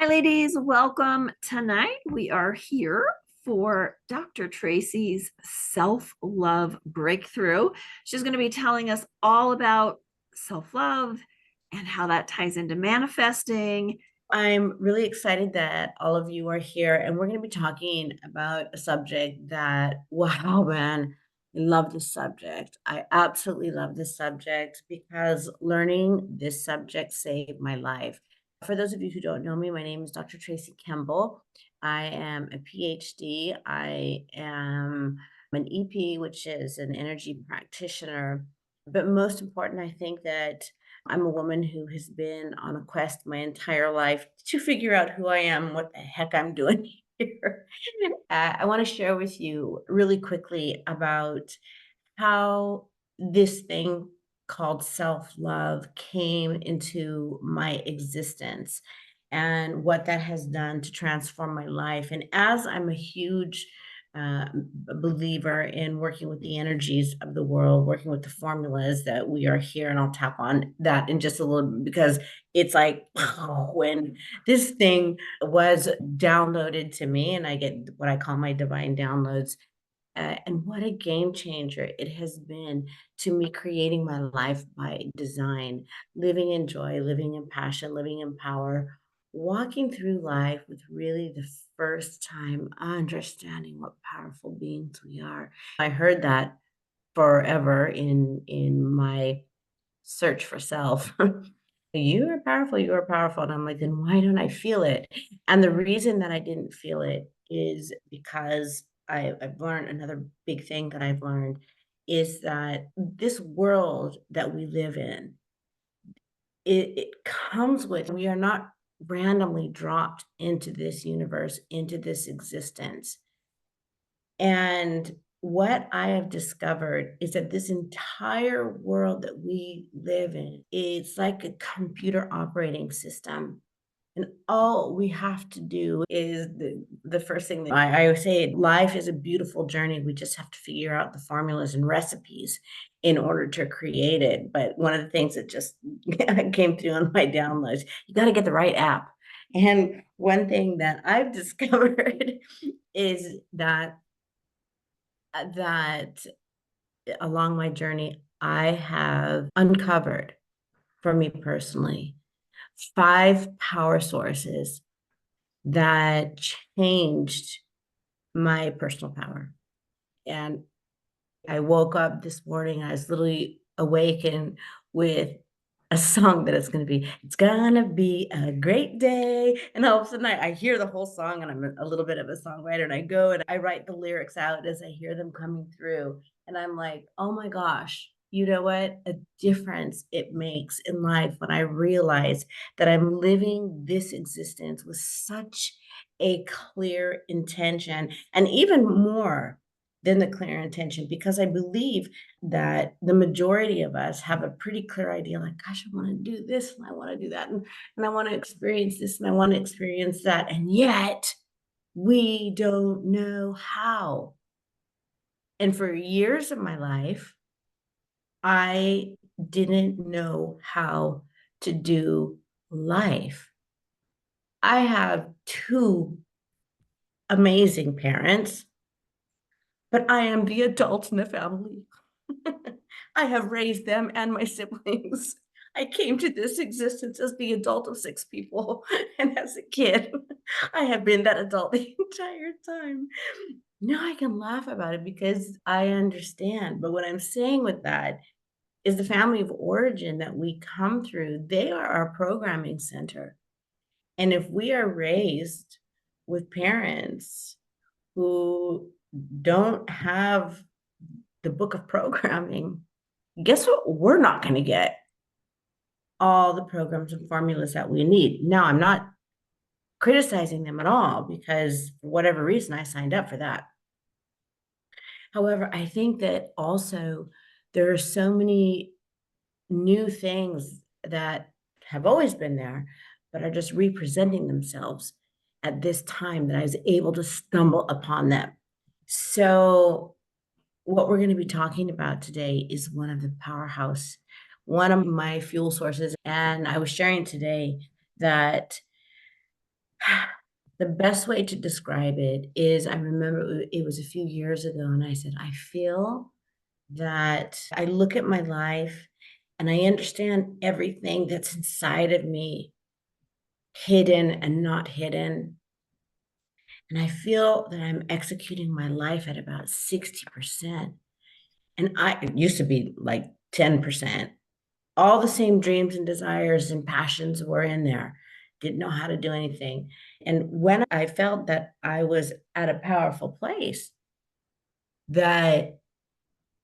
Hi, ladies. Welcome. Tonight we are here for Dr. Tracy's self love breakthrough. She's going to be telling us all about self love and how that ties into manifesting. I'm really excited that all of you are here, and we're going to be talking about a subject that, wow, man, I love this subject. I absolutely love this subject because learning this subject saved my life. For those of you who don't know me, my name is Dr. Tracy Kemble. I am a PhD. I am an EP, which is an energy practitioner. But most important, I think that I'm a woman who has been on a quest my entire life to figure out who I am, what the heck I'm doing here. I want to share with you really quickly about how this thing called self love came into my existence and what that has done to transform my life. And as I'm a huge uh, believer in working with the energies of the world, working with the formulas that we are here, and I'll tap on that in just a little bit because it's like when this thing was downloaded to me, and I get what I call my divine downloads, and what a game changer it has been to me creating my life by design, living in joy, living in passion, living in power, walking through life with really the first time understanding what powerful beings we are. I heard that forever in my search for self. You are powerful, you are powerful. And I'm like, then why don't I feel it? And the reason that I didn't feel it is because I've learned another big thing that I've learned is that this world that we live in, it comes with, we are not randomly dropped into this universe, into this existence. And what I have discovered is that this entire world that we live in, it's like a computer operating system. And all we have to do is the first thing that I always say, life is a beautiful journey. We just have to figure out the formulas and recipes in order to create it. But one of the things that just came through on my downloads, you got to get the right app. And one thing that I've discovered is that along my journey, I have uncovered for me personally 5 power sources that changed my personal power. And I woke up this morning, I was literally awakened with a song that it's gonna be a great day. And all of a sudden I hear the whole song, and I'm a little bit of a songwriter, and I go and I write the lyrics out as I hear them coming through. And I'm like, oh my gosh, you know what? A difference it makes in life when I realize that I'm living this existence with such a clear intention, and even more than the clear intention, because I believe that the majority of us have a pretty clear idea, like, gosh, I want to do this and I want to do that, and I want to experience this and I want to experience that. And yet we don't know how. And for years of my life, I didn't know how to do life. I have 2 amazing parents, but I am the adult in the family. I have raised them and my siblings. I came to this existence as the adult of 6 people, and as a kid, I have been that adult the entire time. Now I can laugh about it because I understand, but what I'm saying with that is the family of origin that we come through, they are our programming center. And if we are raised with parents who don't have the book of programming, guess what? We're not going to get all the programs and formulas that we need. Now, I'm not criticizing them at all because for whatever reason, I signed up for that. However, I think that also there are so many new things that have always been there, but are just representing themselves at this time that I was able to stumble upon them. So what we're going to be talking about today is one of the powerhouse, one of my fuel sources. And I was sharing today that The best way to describe it is I remember it was a few years ago, and I said, I feel that I look at my life and I understand everything that's inside of me, hidden and not hidden. And I feel that I'm executing my life at about 60%. And it used to be like 10%. All the same dreams and desires and passions were in there. Didn't know how to do anything. And when I felt that I was at a powerful place, that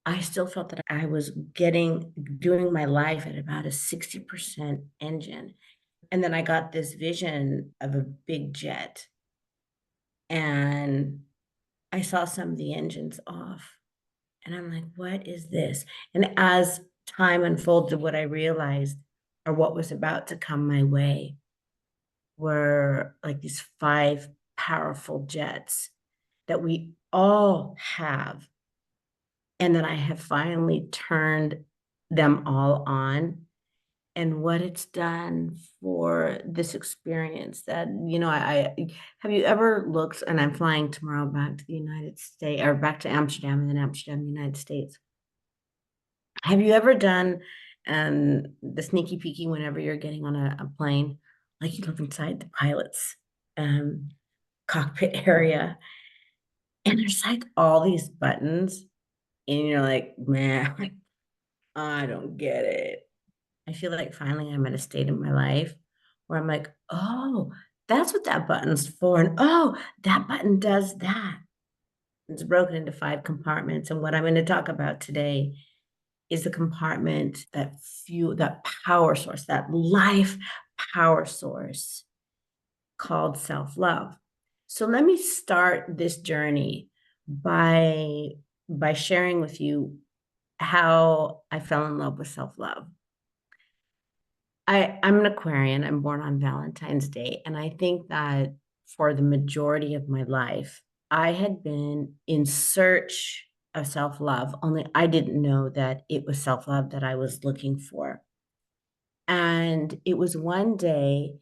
I still felt that I was doing my life at about a 60% engine. And then I got this vision of a big jet, and I saw some of the engines off. And I'm like, what is this? And as time unfolded, what I realized, or what was about to come my way, were like these five powerful jets that we all have. And that I have finally turned them all on, and what it's done for this experience that, I have you ever looked, and I'm flying tomorrow back to the United States, or back to Amsterdam, and then Amsterdam, United States. Have you ever done the sneaky peeky whenever you're getting on a plane? Like you look inside the pilot's um, cockpit area, and there's like all these buttons, and you're like, man, I don't get it. I feel like finally I'm at a state in my life where I'm like, oh, that's what that button's for. And oh, that button does that. It's broken into five compartments. And what I'm going to talk about today is the compartment that power source, that life power source called self-love. So let me start this journey by sharing with you how I fell in love with self-love. I'm an Aquarian. I'm born on Valentine's Day. And I think that for the majority of my life, I had been in search of self love, only I didn't know that it was self love that I was looking for. And it was one day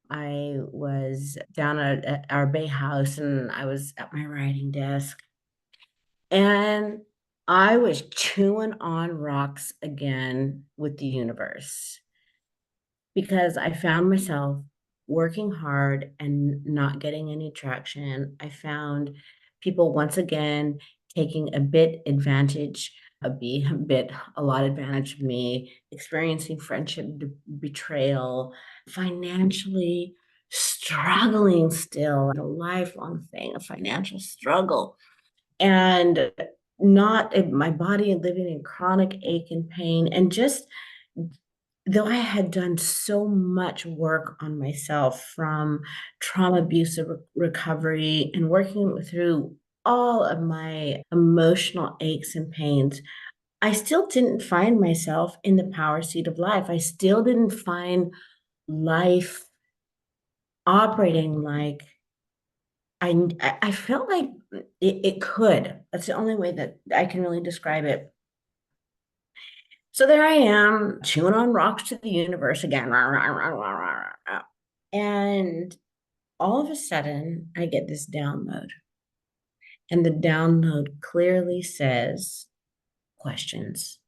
I was down at our Bay House, and I was at my writing desk, and I was chewing on rocks again with the universe, because I found myself working hard and not getting any traction. I found people once again taking a lot advantage of me, experiencing friendship betrayal, financially struggling still, a lifelong thing, a financial struggle, and not my body living in chronic ache and pain, and just though I had done so much work on myself, from trauma abuse recovery and working through all of my emotional aches and pains, I still didn't find myself in the power seat of life. I still didn't find life operating like I felt like it could. That's the only way that I can really describe it. So there I am, chewing on rocks to the universe again. Rah, rah, rah, rah, rah, rah. And all of a sudden, I get this download. And the download clearly says questions.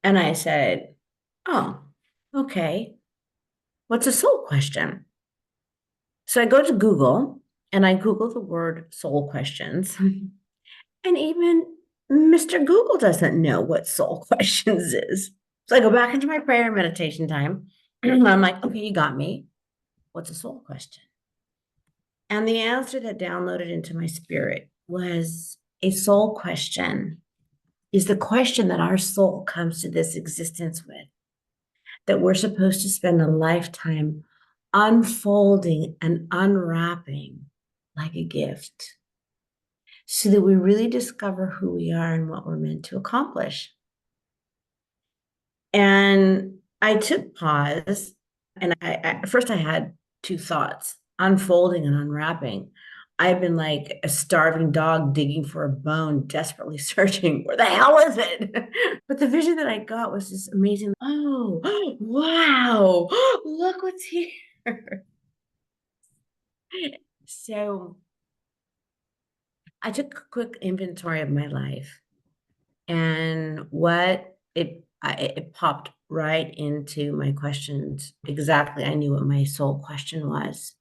And I said, oh, okay. What's a soul question? So I go to Google and I Google the word soul questions. And even Mr. Google doesn't know what soul questions is. So I go back into my prayer and meditation time. I'm like, okay, you got me. What's a soul question? And the answer that downloaded into my spirit was, a soul question is the question that our soul comes to this existence with, that we're supposed to spend a lifetime unfolding and unwrapping like a gift, so that we really discover who we are and what we're meant to accomplish. And I took pause, and first I had two thoughts: unfolding and unwrapping. I've been like a starving dog digging for a bone, desperately searching, where the hell is it? But the vision that I got was this amazing, oh, wow, look what's here. So I took a quick inventory of my life, and what it popped right into my questions. Exactly, I knew what my soul question was,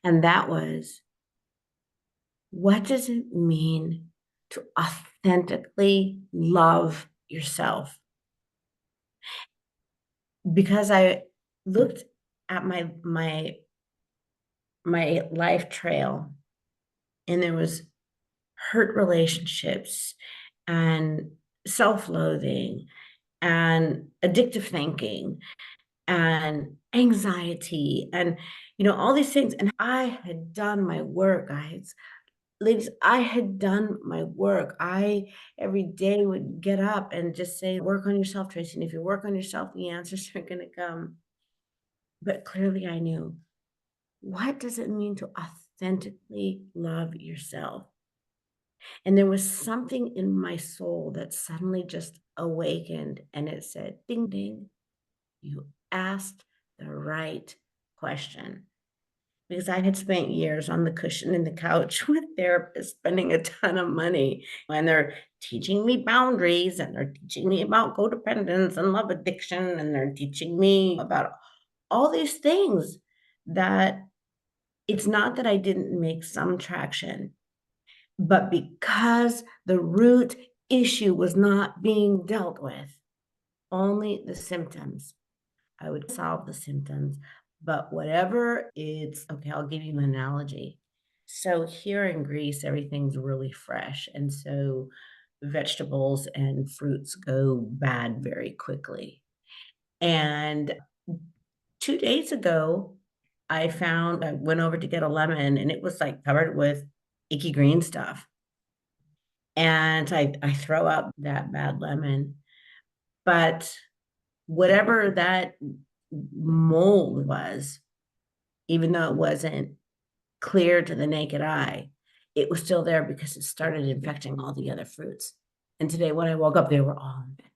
and that was, what does it mean to authentically love yourself? Because I looked at my life trail, and there was hurt relationships and self-loathing and addictive thinking and anxiety and all these things, and I had done my work, guys. Ladies, I had done my work. I every day would get up and just say, work on yourself, Tracy. And if you work on yourself, the answers are going to come. But clearly, I knew, what does it mean to authentically love yourself? And there was something in my soul that suddenly just awakened, and it said, ding, ding, you asked the right question. Because I had spent years on the cushion in the couch with therapists spending a ton of money, and they're teaching me boundaries, and they're teaching me about codependence and love addiction, and they're teaching me about all these things that it's not that I didn't make some traction, but because the root issue was not being dealt with, only the symptoms. I would solve the symptoms, but whatever it's okay, I'll give you an analogy. So here in Greece, everything's really fresh. And so vegetables and fruits go bad very quickly. And 2 days ago, I went over to get a lemon, and it was like covered with icky green stuff. And I throw out that bad lemon. But whatever that mold was, even though it wasn't clear to the naked eye, it was still there because it started infecting all the other fruits. And today when I woke up, they were all infected.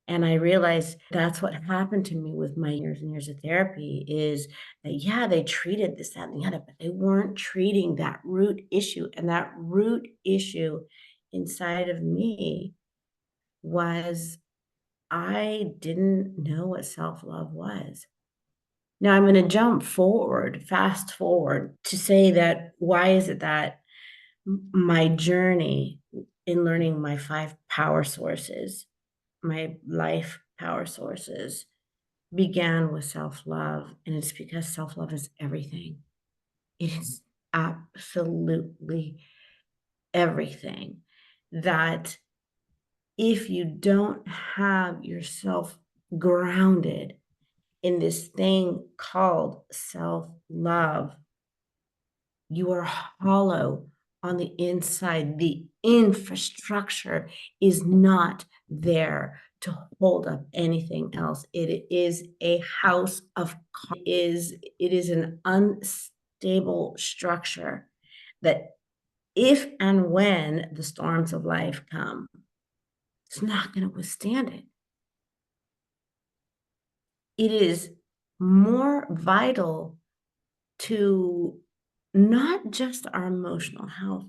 And I realized that's what happened to me with my years and years of therapy, is that, yeah, they treated this, that, and the other, but they weren't treating that root issue. And that root issue inside of me was, I didn't know what self-love was. Now I'm going to fast forward to say that, why is it that my journey in learning my 5 power sources, my life power sources, began with self-love. And it's because self-love is everything. It is absolutely everything. That if you don't have yourself grounded in this thing called self-love, you are hollow on the inside. The infrastructure is not there to hold up anything else. It is a house of it is an unstable structure that, if and when the storms of life come, it's not going to withstand it. It is more vital to not just our emotional health,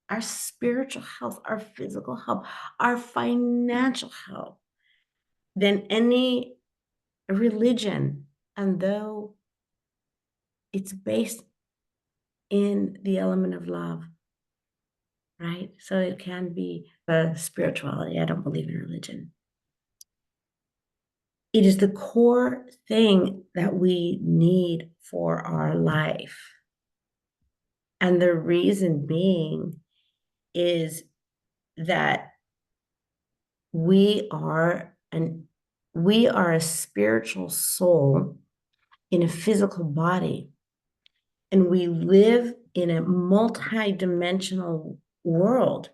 our spiritual health, our physical health, our financial health, than any religion. And though it's based in the element of love, right? So it can be a spirituality. I don't believe in religion. It is the core thing that we need for our life. And the reason being is that we are an we are a spiritual soul in a physical body, and we live in a multi-dimensional world.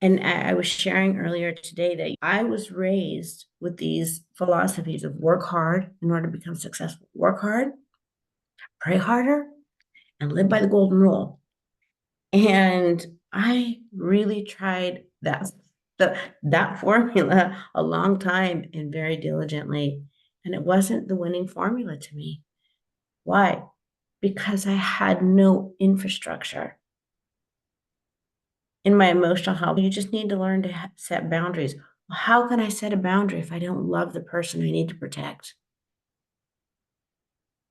And I was sharing earlier today that I was raised with these philosophies of work hard in order to become successful, work hard, pray harder, and live by the golden rule. And I really tried that formula a long time and very diligently, and it wasn't the winning formula to me. Why? Because I had no infrastructure. In my emotional health, you just need to learn to set boundaries. Well, how can I set a boundary if I don't love the person I need to protect?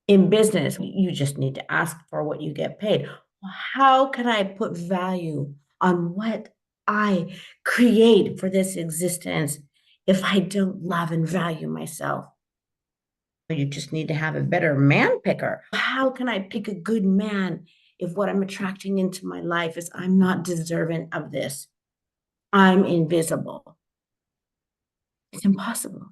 In business, you just need to ask for what you get paid. Well, how can I put value on what I create for this existence if I don't love and value myself? You just need to have a better man picker. How can I pick a good man if what I'm attracting into my life is I'm not deserving of this? I'm invisible. It's impossible.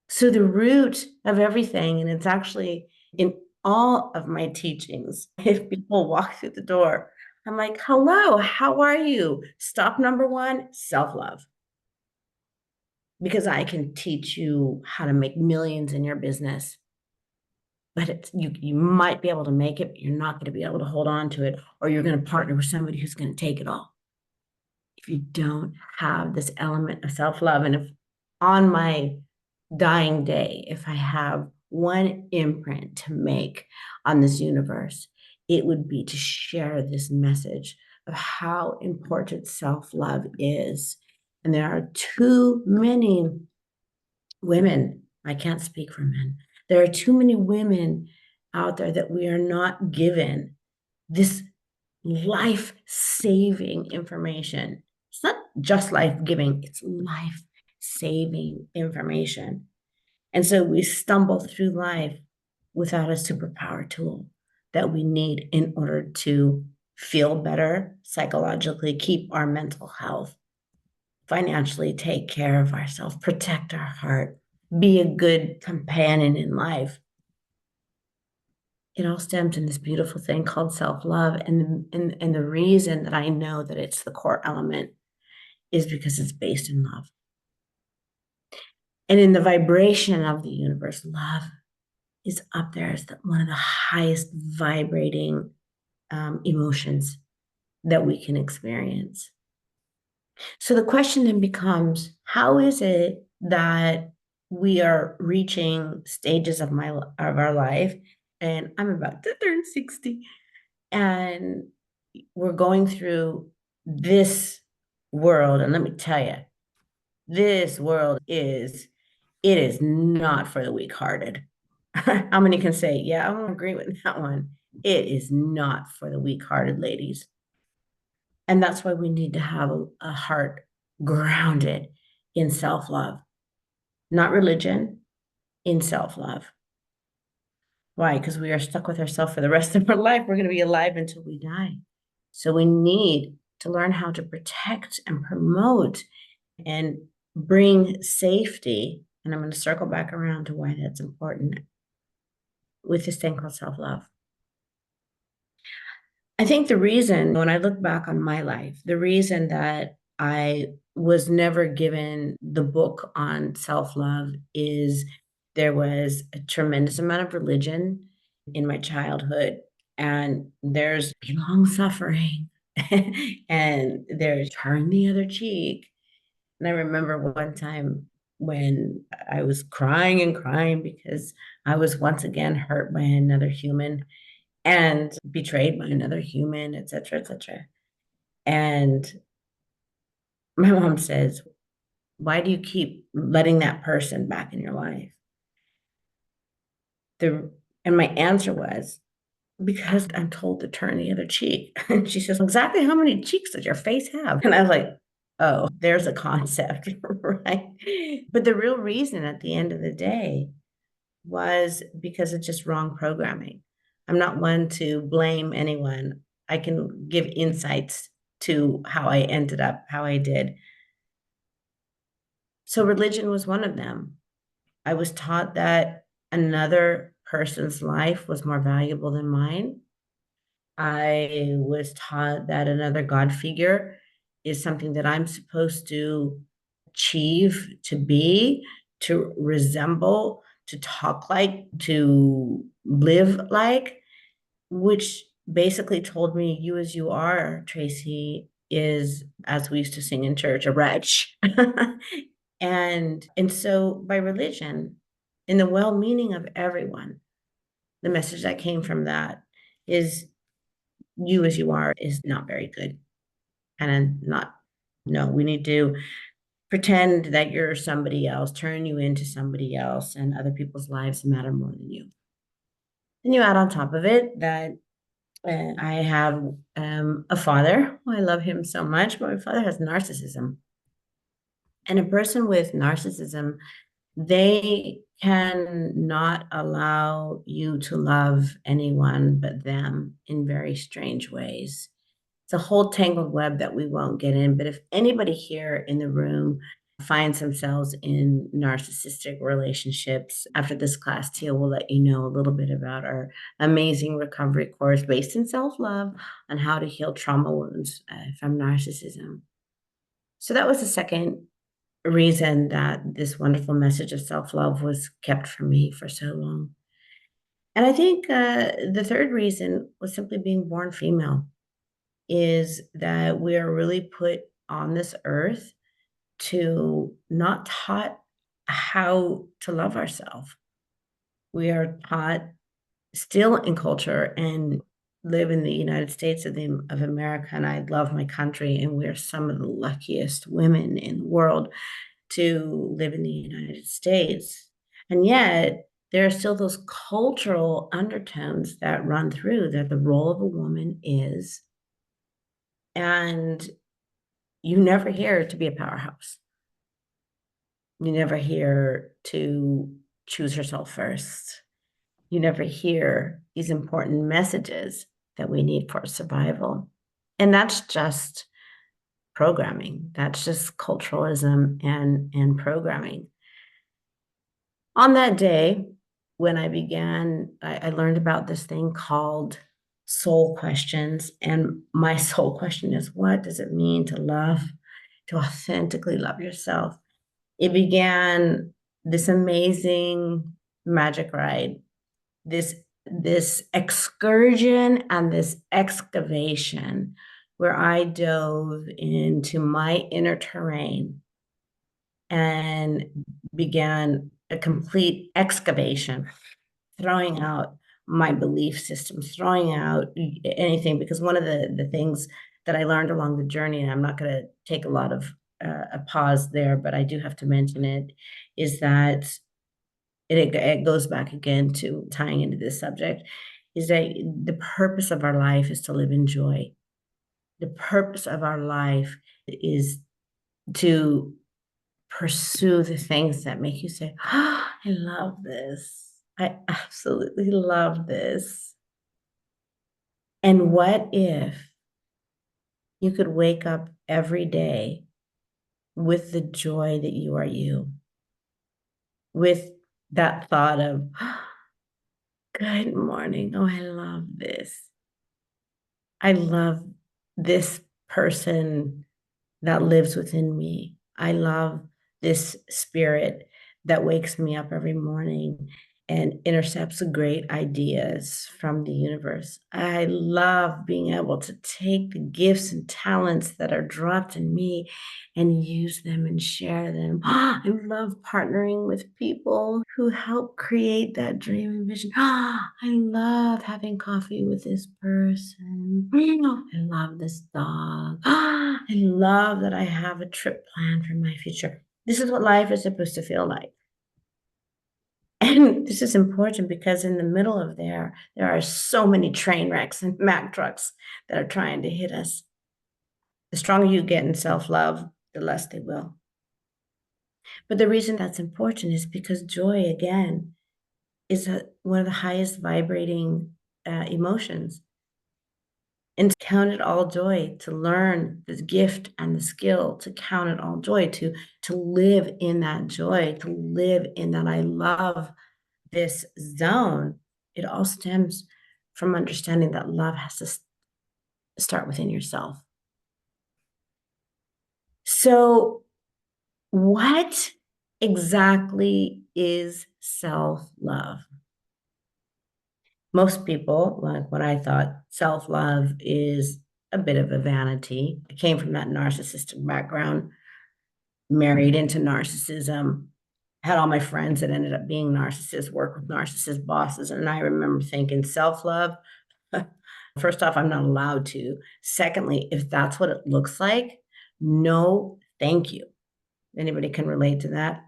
So the root of everything, and it's actually in all of my teachings, if people walk through the door, I'm like, hello, how are you? Stop number one, self-love. Because I can teach you how to make millions in your business. But you might be able to make it, but you're not going to be able to hold on to it, or you're going to partner with somebody who's going to take it all. If you don't have this element of self-love, and if on my dying day, if I have one imprint to make on this universe, it would be to share this message of how important self-love is. And there are too many women, I can't speak for men, there are too many women out there that we are not given this life-saving information. It's not just life-giving, it's life-saving information. And so we stumble through life without a superpower tool that we need in order to feel better psychologically, keep our mental health, financially take care of ourselves, protect our heart, be a good companion in life. It all stems in this beautiful thing called self-love. And the reason that I know that it's the core element is because it's based in love. And in the vibration of the universe, love is up there as one of the highest vibrating emotions that we can experience. So the question then becomes, how is it that we are reaching stages of our life, and I'm about to turn 60, and we're going through this world, and let me tell you, this world is not for the weak-hearted. How many can say, yeah, I agree with that one? It is not for the weak-hearted, ladies. And that's why we need to have a heart grounded in self-love, not religion, in self-love. Why? Because we are stuck with ourselves for the rest of our life. We're going to be alive until we die. So we need to learn how to protect and promote and bring safety. And I'm going to circle back around to why that's important with this thing called self-love. I think the reason, when I look back on my life, the reason that I was never given the book on self-love is there was a tremendous amount of religion in my childhood, and there's long suffering, and there's turn the other cheek. And I remember one time when I was crying and crying because I was once again hurt by another human and betrayed by another human, et cetera, et cetera. And my mom says, why do you keep letting that person back in your life? And my answer was, because I'm told to turn the other cheek. And she says, exactly how many cheeks does your face have? And I was like, oh, there's a concept, right? But the real reason at the end of the day was because it's just wrong programming. I'm not one to blame anyone. I can give insights to how I ended up, how I did. So religion was one of them. I was taught that another person's life was more valuable than mine. I was taught that another God figure is something that I'm supposed to achieve, to be, to resemble, to talk like, to live like, which basically told me, you as you are, Tracy, is, as we used to sing in church, a wretch. And so by religion, in the well-meaning of everyone, The message that came from that is you as you are is not very good. And not, no, we need to pretend that you're somebody else, turn you into somebody else, and other people's lives matter more than you. Then you add on top of it that I have a father. I love him so much, but my father has narcissism. And a person with narcissism, they can not allow you to love anyone but them in very strange ways. It's a whole tangled web that we won't get in. But if anybody here in the room finds themselves in narcissistic relationships, after this class, Tia will let you know a little bit about our amazing recovery course based in self love on how to heal trauma wounds from narcissism. So that was the second reason that this wonderful message of self love was kept from me for so long. And I think the third reason was simply being born female, is that we are really put on this earth to not taught how to love ourselves. We are taught still in culture and live in the United States of America, and I love my country, and we are some of the luckiest women in the world to live in the United States. And yet, there are still those cultural undertones that run through that the role of a woman is, and you never hear to be a powerhouse. You never hear to choose herself first. You never hear these important messages that we need for survival. And that's just programming. That's just culturalism and programming. On that day, when I began, I learned about this thing called soul questions. And my soul question is, what does it mean to love, to authentically love yourself? It began this amazing magic ride, this excursion and this excavation where I dove into my inner terrain and began a complete excavation, throwing out my belief systems, throwing out anything, because one of the things that I learned along the journey, and I'm not going to take a lot of a pause there, but I do have to mention it, is that it goes back again to tying into this subject, is that the purpose of our life is to live in joy. The purpose of our life is to pursue the things that make you say, oh, I love this. I absolutely love this. And what if you could wake up every day with the joy that you are you, with that thought of, oh, good morning. Oh, I love this. I love this person that lives within me. I love this spirit that wakes me up every morning and intercepts great ideas from the universe. I love being able to take the gifts and talents that are dropped in me and use them and share them. I love partnering with people who help create that dream and vision. I love having coffee with this person. I love this dog. I love that I have a trip planned for my future. This is what life is supposed to feel like. And this is important because in the middle of there are so many train wrecks and Mack trucks that are trying to hit us. The stronger you get in self-love, the less they will. But the reason that's important is because joy, again, is one of the highest vibrating emotions. And to count it all joy, to learn the gift and the skill, to count it all joy, to live in that joy, to live in that I love this zone, it all stems from understanding that love has to start within yourself. So, what exactly is self love? Most people, like what I thought, self love is a bit of a vanity. I came from that narcissistic background, married into narcissism, had all my friends that ended up being narcissists, work with narcissist bosses. And I remember thinking self-love, first off, I'm not allowed to. Secondly, if that's what it looks like, no, thank you. Anybody can relate to that?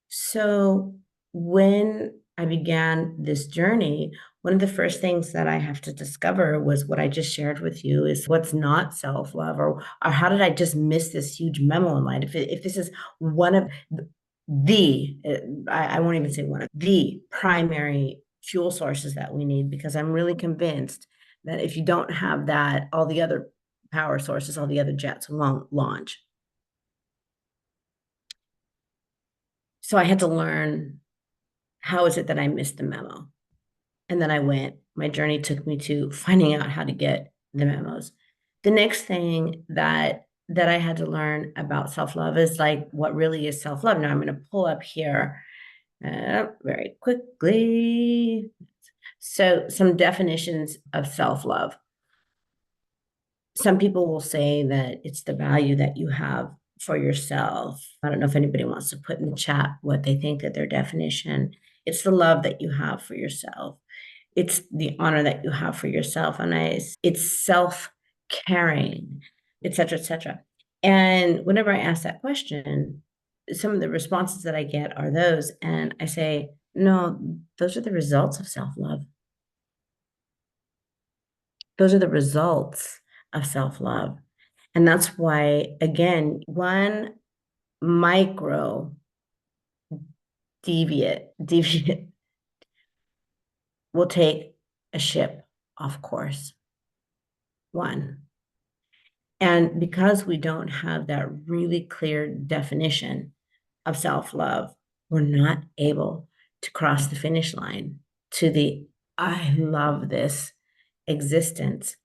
So when I began this journey, one of the first things that I have to discover was what I just shared with you is what's not self-love, or how did I just miss this huge memo in life? If this is one of I won't even say one of the primary fuel sources that we need, because I'm really convinced that if you don't have that, all the other power sources, all the other jets won't launch. So I had to learn, how is it that I missed the memo? And then my journey took me to finding out how to get the memos. The next thing that I had to learn about self-love is like, what really is self-love? Now I'm going to pull up here very quickly. So some definitions of self-love. Some people will say that it's the value that you have for yourself. I don't know if anybody wants to put in the chat what they think of their definition. It's the love that you have for yourself. It's the honor that you have for yourself. And it's self-caring, et cetera, et cetera. And whenever I ask that question, some of the responses that I get are those. And I say, no, those are the results of self-love. Those are the results of self-love. And that's why, again, one micro deviate will take a ship off course. One. And because we don't have that really clear definition of self-love, we're not able to cross the finish line to the I love this existence.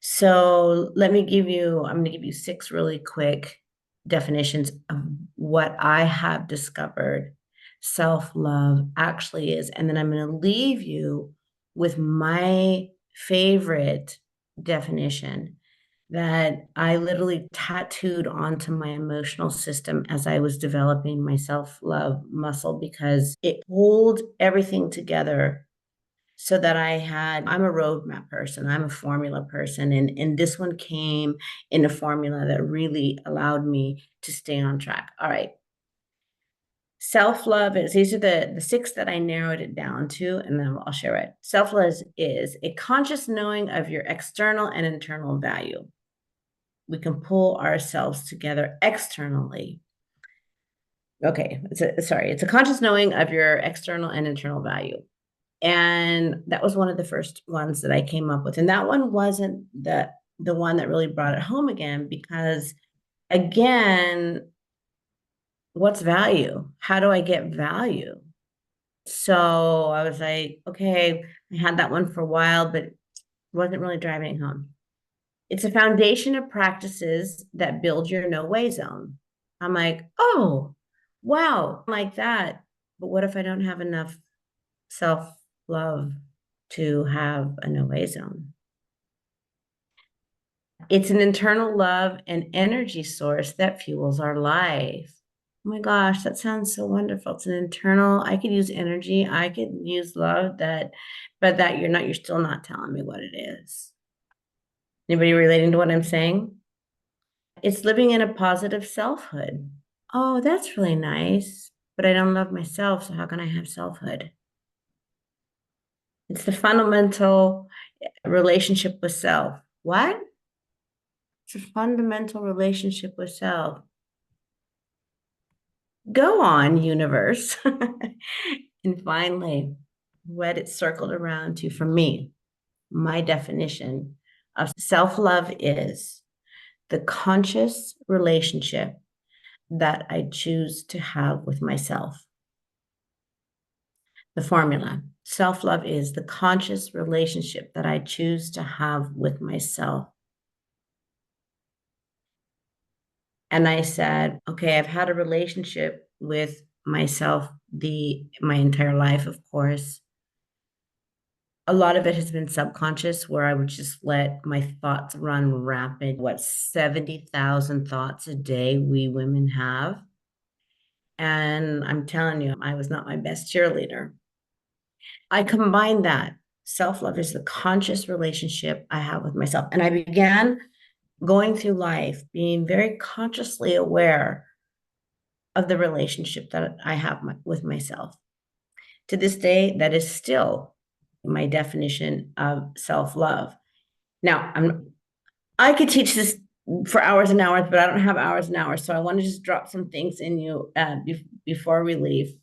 So I'm going to give you 6 really quick definitions of what I have discovered self-love actually is. And then I'm going to leave you with my favorite definition that I literally tattooed onto my emotional system as I was developing my self-love muscle, because it pulled everything together so that I'm a roadmap person, I'm a formula person. And this one came in a formula that really allowed me to stay on track. All right. Self-love is, these are the 6 that I narrowed it down to, and then I'll share it. Self-love is a conscious knowing of your external and internal value. We can pull ourselves together externally. Okay, it's a conscious knowing of your external and internal value. And that was one of the first ones that I came up with. And that one wasn't the one that really brought it home again, because again, what's value? How do I get value? So I was like, okay, I had that one for a while, but wasn't really driving it home. It's a foundation of practices that build your no way zone. I'm like, oh, wow, like that. But what if I don't have enough self-love to have a no way zone? It's an internal love and energy source that fuels our life. Oh my gosh, that sounds so wonderful. It's an internal, I could use energy, I could use love, but that you're still not telling me what it is. Anybody relating to what I'm saying? It's living in a positive selfhood. Oh, that's really nice, but I don't love myself, so how can I have selfhood? It's the fundamental relationship with self. What? It's a fundamental relationship with self. Go on, universe. And finally, what it circled around to for me, my definition of self-love is the conscious relationship that I choose to have with myself. The formula, self-love is the conscious relationship that I choose to have with myself. And I said, okay, I've had a relationship with myself my entire life, of course. A lot of it has been subconscious, where I would just let my thoughts run rapid. 70,000 thoughts a day we women have. And I'm telling you, I was not my best cheerleader. I combined that. Self love is the conscious relationship I have with myself. And I began going through life being very consciously aware of the relationship that I have with myself. To this day, that is still my definition of self love. Now, I could teach this for hours and hours, but I don't have hours and hours. So I want to just drop some things in you before we leave.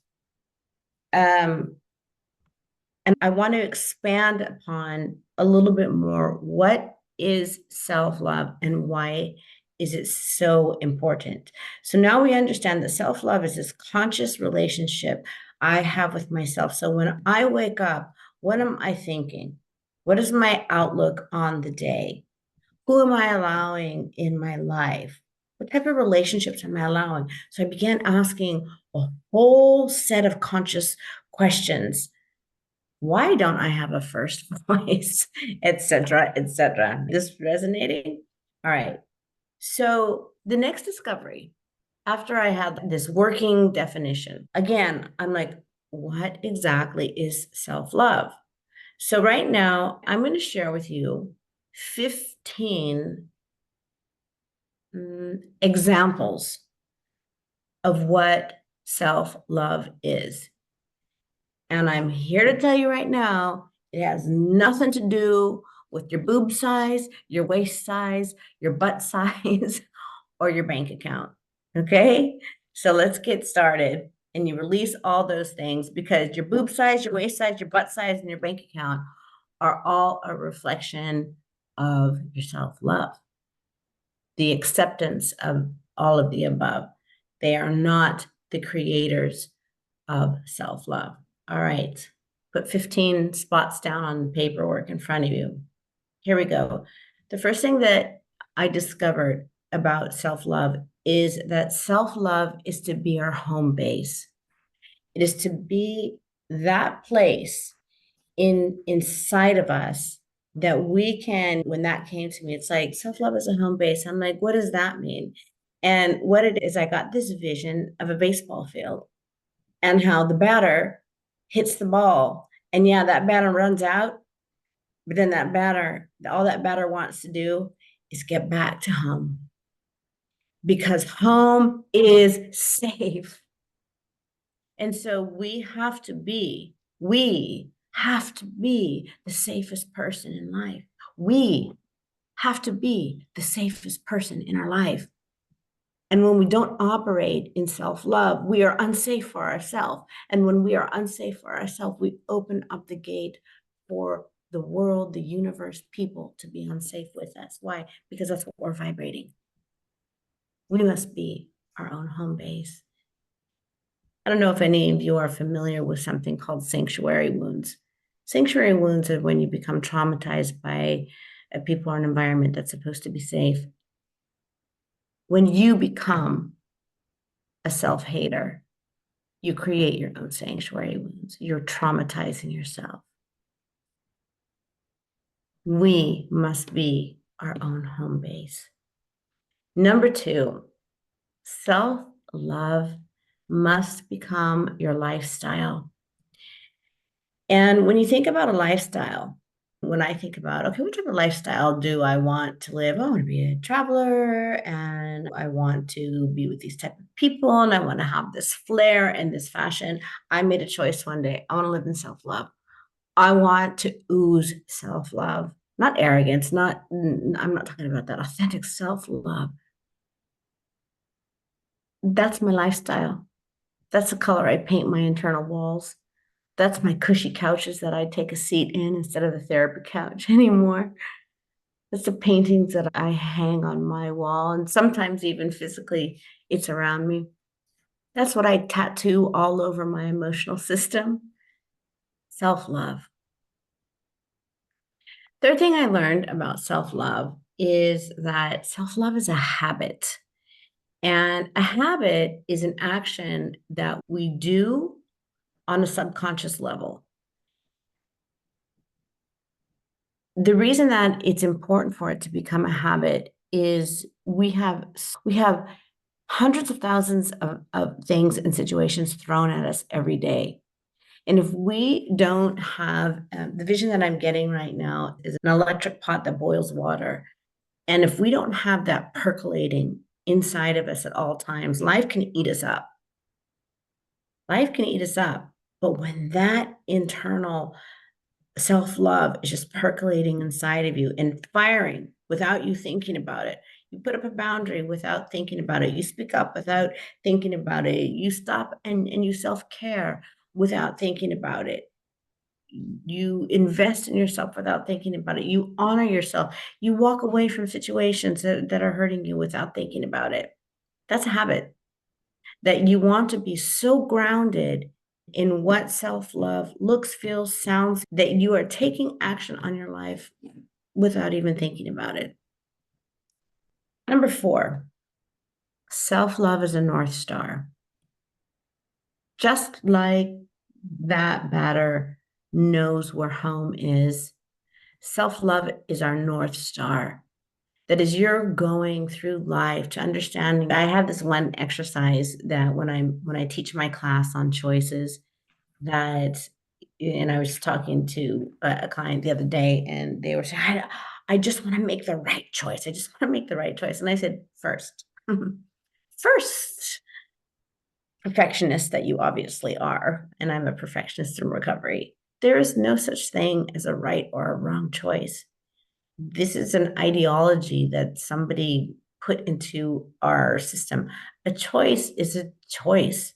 And I want to expand upon a little bit more what is self love and why is it so important? So now we understand that self love is this conscious relationship I have with myself. So when I wake up, what am I thinking? What is my outlook on the day? Who am I allowing in my life? What type of relationships am I allowing? So I began asking a whole set of conscious questions. Why don't I have a first voice, etc., etc.? This resonating? All right. So the next discovery, after I had this working definition, again, I'm like, what exactly is self-love? So right now, I'm going to share with you 15 examples of what self-love is. And I'm here to tell you right now, it has nothing to do with your boob size, your waist size, your butt size, or your bank account. Okay? So let's get started. And you release all those things because your boob size, your waist size, your butt size, and your bank account are all a reflection of your self love, the acceptance of all of the above. They are not the creators of self love. All right. Put 15 spots down on paperwork in front of you. Here we go. The first thing that I discovered about self love is that self love is to be our home base. It is to be that place inside of us that we can. When that came to me, it's like self love is a home base. I'm like, what does that mean? And what it is, I got this vision of a baseball field and how the batter hits the ball. And yeah, that batter runs out, but then that batter, all that batter wants to do is get back to home because home is safe. And so we have to be the safest person in life. We have to be the safest person in our life. And when we don't operate in self love, we are unsafe for ourselves. And when we are unsafe for ourselves, we open up the gate for the world, the universe, people to be unsafe with us. Why? Because that's what we're vibrating. We must be our own home base. I don't know if any of you are familiar with something called sanctuary wounds. Sanctuary wounds are when you become traumatized by people or an environment that's supposed to be safe. When you become a self-hater, you create your own sanctuary wounds. You're traumatizing yourself. We must be our own home base. Number 2, self-love must become your lifestyle. And when you think about a lifestyle, when I think about, okay, what type of lifestyle do I want to live? I want to be a traveler and I want to be with these type of people and I want to have this flair and this fashion. I made a choice one day. I want to live in self-love. I want to ooze self-love, not arrogance, I'm not talking about that, authentic self-love. That's my lifestyle. That's the color I paint my internal walls. That's my cushy couches that I take a seat in instead of the therapy couch anymore. That's the paintings that I hang on my wall, and sometimes even physically, it's around me. That's what I tattoo all over my emotional system. Self-love. Third thing I learned about self-love is that self-love is a habit. And a habit is an action that we do on a subconscious level. The reason that it's important for it to become a habit is we have hundreds of thousands of things and situations thrown at us every day. And if we don't have the vision that I'm getting right now is an electric pot that boils water. And if we don't have that percolating inside of us at all times, life can eat us up. Life can eat us up. But when that internal self love is just percolating inside of you and firing without you thinking about it, you put up a boundary without thinking about it, you speak up without thinking about it, you stop and you self care without thinking about it. You invest in yourself without thinking about it. You honor yourself. You walk away from situations that are hurting you without thinking about it. That's a habit that you want to be so grounded in what self love looks, feels, sounds, that you are taking action on your life without even thinking about it. Number four, self love is a North Star. Just like that batter knows where home is, self love is our North Star. That is, you're going through life to understand. I have this one exercise that when I teach my class on choices, that and I was talking to a client the other day, and they were saying, I just want to make the right choice. I just want to make the right choice. And I said, first, first, perfectionist that you obviously are, and I'm a perfectionist in recovery, there is no such thing as a right or a wrong choice. This is an ideology that somebody put into our system. A choice is a choice.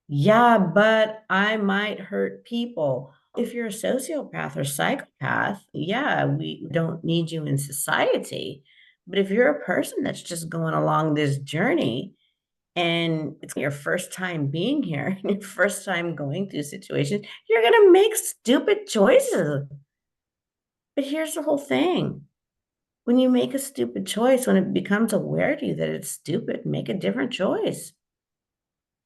Yeah, but I might hurt people. If you're a sociopath or psychopath, yeah, we don't need you in society. But if you're a person that's just going along this journey and it's your first time being here and your first time going through situations, you're going to make stupid choices. But here's the whole thing. When you make a stupid choice, when it becomes aware to you that it's stupid, make a different choice.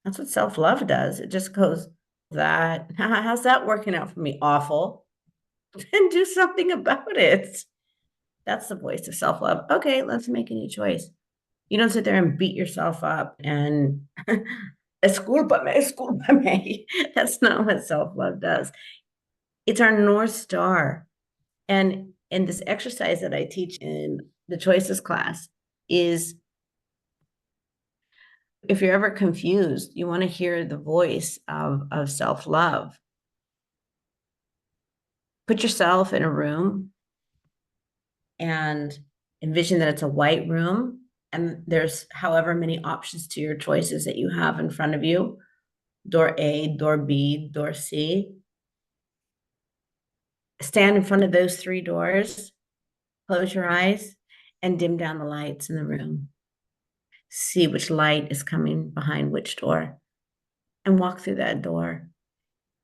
That's what self-love does. It just goes, that how's that working out for me? Awful. And do something about it. That's the voice of self-love. Okay, let's make a new choice. You don't sit there and beat yourself up and school by me. That's not what self-love does. It's our North Star. And this exercise that I teach in the choices class is, if you're ever confused, you want to hear the voice of self-love. Put yourself in a room and envision that it's a white room, and there's however many options to your choices that you have in front of you. Door A, door B, door C. Stand in front of those three doors, close your eyes, and dim down the lights in the room. See which light is coming behind which door, and walk through that door.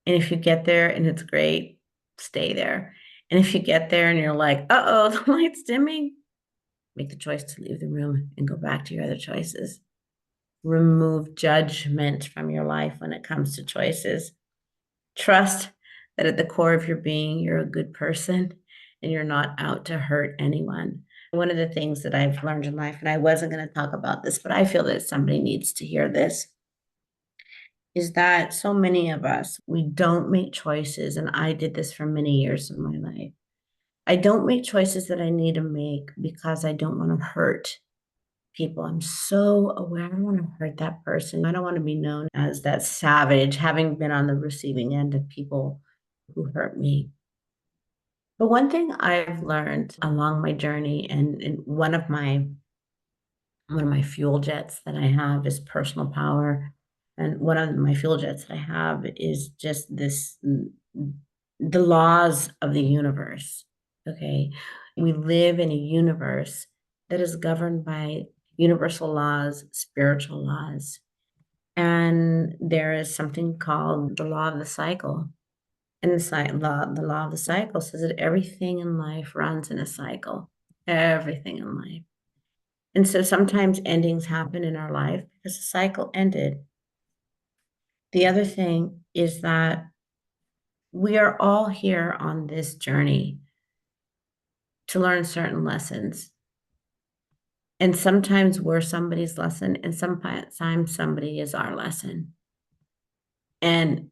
And if you get there and it's great, stay there. And if you get there and you're like, uh-oh, the light's dimming, make the choice to leave the room and go back to your other choices. Remove judgment from your life when it comes to choices. Trust that at the core of your being, you're a good person and you're not out to hurt anyone. One of the things that I've learned in life, and I wasn't going to talk about this, but I feel that somebody needs to hear this, is that so many of us, we don't make choices. And I did this for many years in my life. I don't make choices that I need to make because I don't want to hurt people. I'm so aware I don't want to hurt that person. I don't want to be known as that savage, having been on the receiving end of people who hurt me. But one thing I've learned along my journey, and one of my fuel jets that I have is personal power. And one of my fuel jets I have is just the laws of the universe. Okay. We live in a universe that is governed by universal laws, spiritual laws. And there is something called the law of the cycle. And the law of the cycle says that everything in life runs in a cycle. Everything in life. And so sometimes endings happen in our life because the cycle ended. The other thing is that we are all here on this journey to learn certain lessons. And sometimes we're somebody's lesson, and sometimes somebody is our lesson. And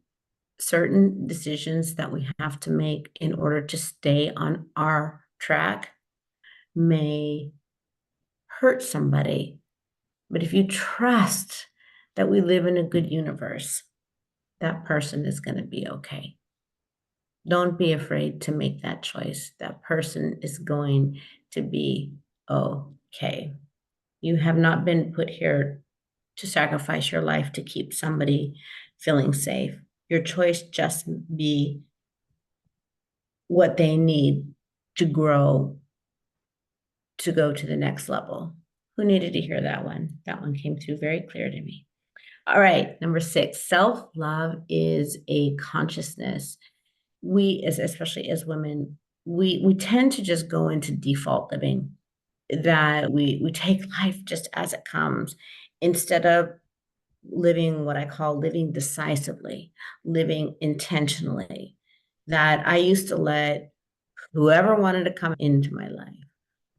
certain decisions that we have to make in order to stay on our track may hurt somebody. But if you trust that we live in a good universe, that person is going to be okay. Don't be afraid to make that choice. That person is going to be okay. You have not been put here to sacrifice your life to keep somebody feeling safe. Your choice just be what they need to grow to go to the next level. Who needed to hear that one? That one came through very clear to me. All right, number 6, self-love is a consciousness. We, as especially as women, we tend to just go into default living, that we take life just as it comes instead of living what I call living decisively, living intentionally. That I used to let whoever wanted to come into my life,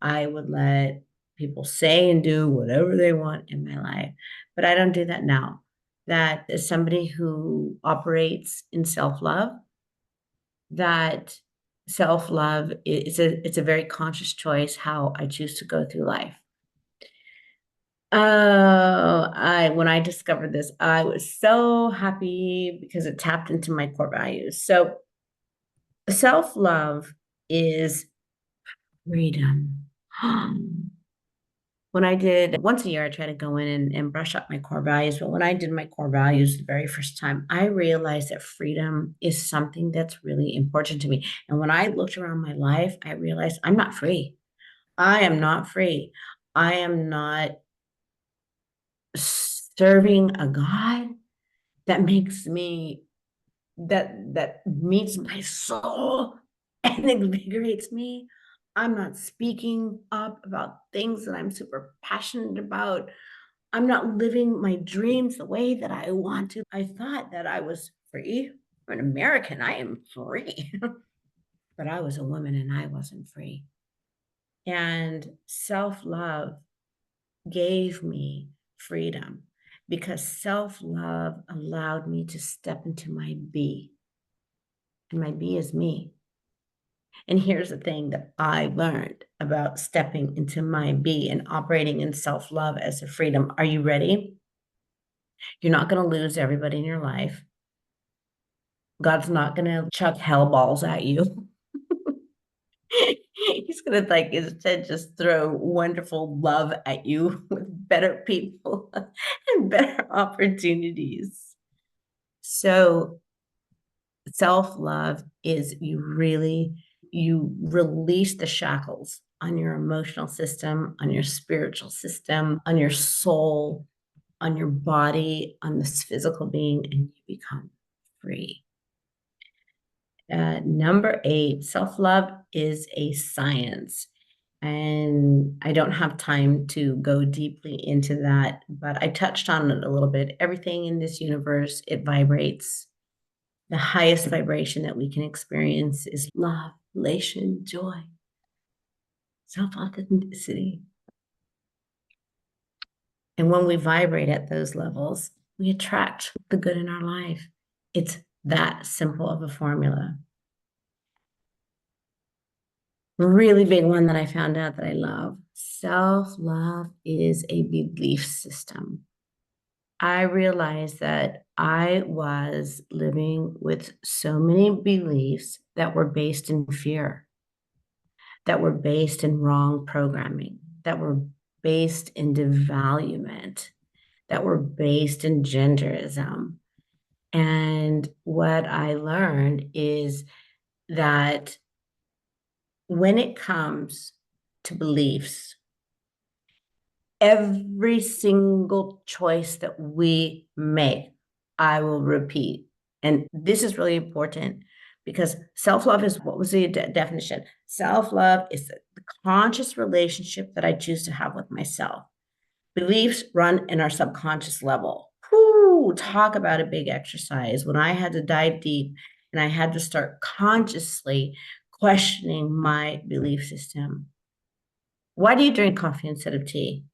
I would let people say and do whatever they want in my life. But I don't do that now. That is somebody who operates in self-love, that self-love is it's a very conscious choice how I choose to go through life. Oh, I when I discovered this, I was so happy because it tapped into my core values. So self-love is freedom. When I did once a year, I try to go in and brush up my core values. But when I did my core values the very first time, I realized that freedom is something that's really important to me. And when I looked around my life, I realized I'm not free. I am not free. I am not serving a God that makes me that meets my soul and invigorates me. I'm not speaking up about things that I'm super passionate about. I'm not living my dreams the way that I want to. I thought that I was free. I'm an American. I am free. But I was a woman and I wasn't free. And self love gave me freedom because self love allowed me to step into my be. And my be is me. And here's the thing that I learned about stepping into my be and operating in self love as a freedom. Are you ready? You're not going to lose everybody in your life. God's not going to chuck hell balls at you. He's going to, like, instead, just throw wonderful love at you with better people and better opportunities. So, self love is you release the shackles on your emotional system, on your spiritual system, on your soul, on your body, on this physical being, and you become free. Number 8, self love is a science. And I don't have time to go deeply into that, but I touched on it a little bit. Everything in this universe, it vibrates. The highest vibration that we can experience is love, elation, joy, self authenticity. And when we vibrate at those levels, we attract the good in our life. It's that simple of a formula. Really big one that I found out that I love. Self love is a belief system. I realized that I was living with so many beliefs that were based in fear, that were based in wrong programming, that were based in devaluement, that were based in genderism. And what I learned is that when it comes to beliefs, every single choice that we make, I will repeat. And this is really important because self love is what was the definition? Self love is the conscious relationship that I choose to have with myself. Beliefs run in our subconscious level. Whoo, talk about a big exercise. When I had to dive deep and I had to start consciously questioning my belief system, Why do you drink coffee instead of tea?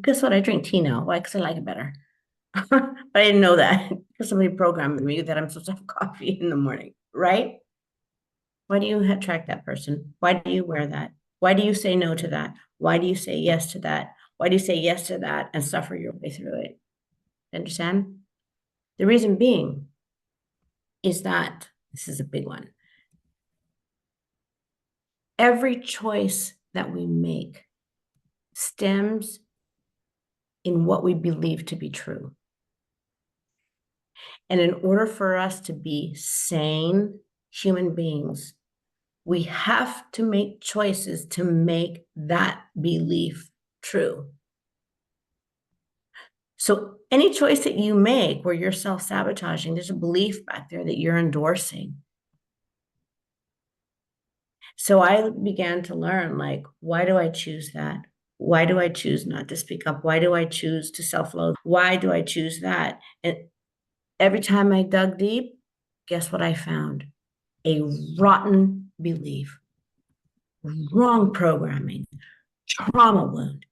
Guess what? I drink tea now. Why? Because I like it better. But I didn't know that because somebody programmed me that I'm supposed to have coffee in the morning, right? Why do you attract that person? Why do you wear that? Why do you say no to that? Why do you say yes to that? Why do you say yes to that and suffer your way through it? Understand? The reason being is that this is a big one. Every choice that we make stems in what we believe to be true. And in order for us to be sane human beings, we have to make choices to make that belief true. So, any choice that you make where you're self sabotaging, there's a belief back there that you're endorsing. So, I began to learn like, why do I choose that? Why do I choose not to speak up? Why do I choose to self loathe? Why do I choose that? And every time I dug deep, guess what I found? A rotten belief, wrong programming, trauma wound,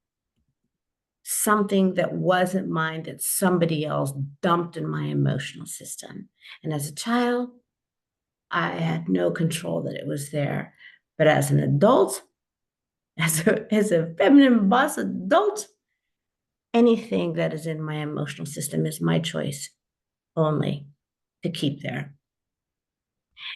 something that wasn't mine that somebody else dumped in my emotional system. And as a child, I had no control that it was there. But as an adult, as a feminine boss adult, anything that is in my emotional system is my choice only to keep there.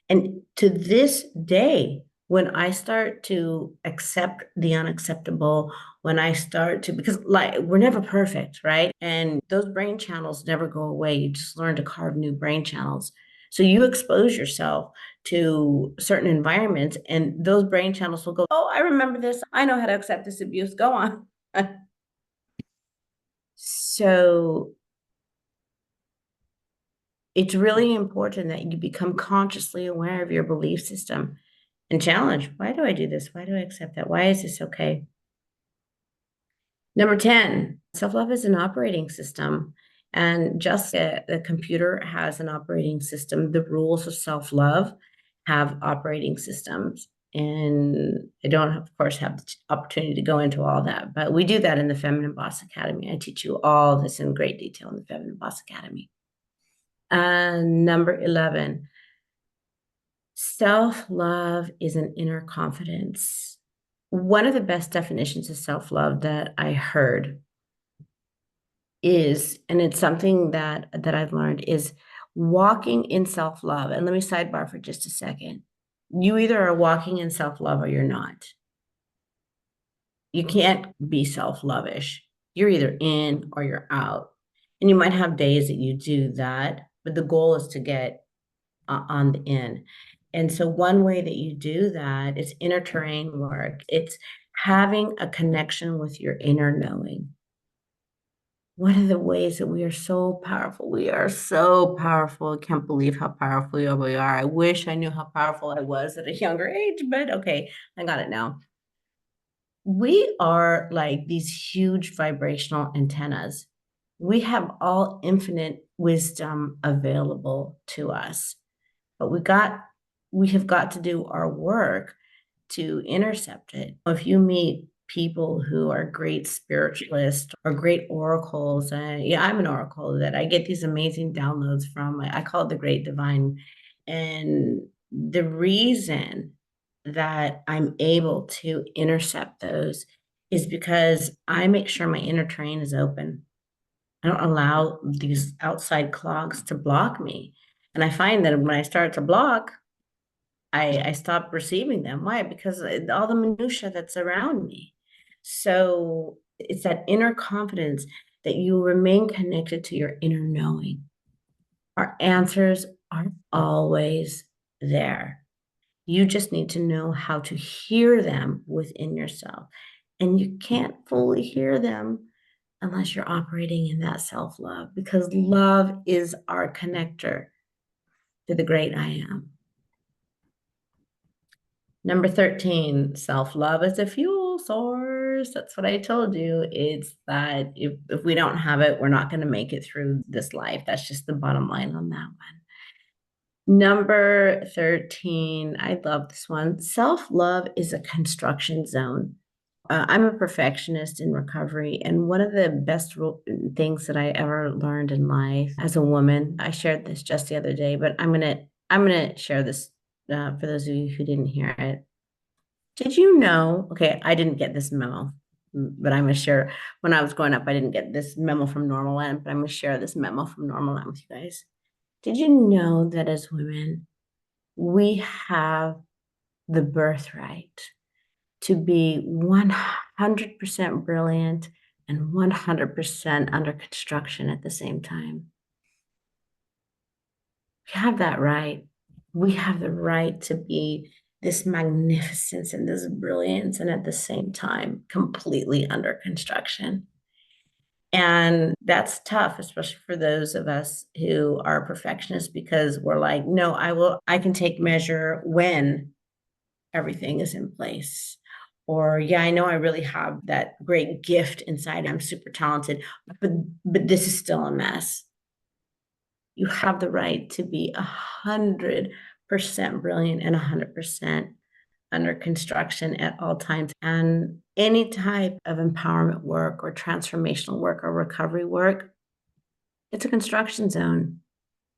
And to this day, when I start to accept the unacceptable, when I start to, because like we're never perfect, right? And those brain channels never go away. You just learn to carve new brain channels. So you expose yourself to certain environments, and those brain channels will go, oh, I remember this. I know how to accept this abuse. Go on. So it's really important that you become consciously aware of your belief system and challenge. Why do I do this? Why do I accept that? Why is this okay? Number 10, self love is an operating system. And just the computer has an operating system, the rules of self love have operating systems. And I don't, of course, have the opportunity to go into all that, but we do that in the Feminine Boss Academy. I teach you all this in great detail in the Feminine Boss Academy. And number 11, self love is an inner confidence. One of the best definitions of self love that I heard is, and it's something that I've learned, is walking in self love. And let me sidebar for just a second. You either are walking in self love or you're not. You can't be self lovish. You're either in or you're out. And you might have days that you do that, but the goal is to get on the in. And so one way that you do that is inner terrain work. It's having a connection with your inner knowing. One of the ways that we are so powerful. We are so powerful. I can't believe how powerful we are. I wish I knew how powerful I was at a younger age, but okay, I got it now. We are like these huge vibrational antennas. We have all infinite wisdom available to us, but we have got to do our work to intercept it. If you meet people who are great spiritualists or great oracles, yeah, I'm an oracle that I get these amazing downloads from. I call it the Great Divine. And the reason that I'm able to intercept those is because I make sure my inner terrain is open. I don't allow these outside clogs to block me. And I find that when I start to block, I stop receiving them. Why? Because all the minutia that's around me. So it's that inner confidence that you remain connected to your inner knowing. Our answers are always there. You just need to know how to hear them within yourself. And you can't fully hear them unless you're operating in that self love, because love is our connector to the great I am. Number 13, self love is a fuel source. That's what I told you. It's that if we don't have it, we're not going to make it through this life. That's just the bottom line on that one. Number 13, I love this one. Self love is a construction zone. I'm a perfectionist in recovery, and one of the best things that I ever learned in life as a woman, I shared this just the other day, but I'm gonna share this for those of you who didn't hear it. Did you know? Okay, I didn't get this memo, but I'm gonna share. When I was growing up, I didn't get this memo from Normal Land, but I'm gonna share this memo from Normal Land with you guys. Did you know that as women, we have the birthright to be 100% brilliant and 100% under construction at the same time? We have that right. We have the right to be this magnificence and this brilliance, and at the same time, completely under construction. And that's tough, especially for those of us who are perfectionists, because we're like, no, I can take measure when everything is in place. Or, yeah, I know I really have that great gift inside. I'm super talented, but this is still a mess. You have the right to be 100% brilliant and 100% under construction at all times. And any type of empowerment work or transformational work or recovery work, it's a construction zone.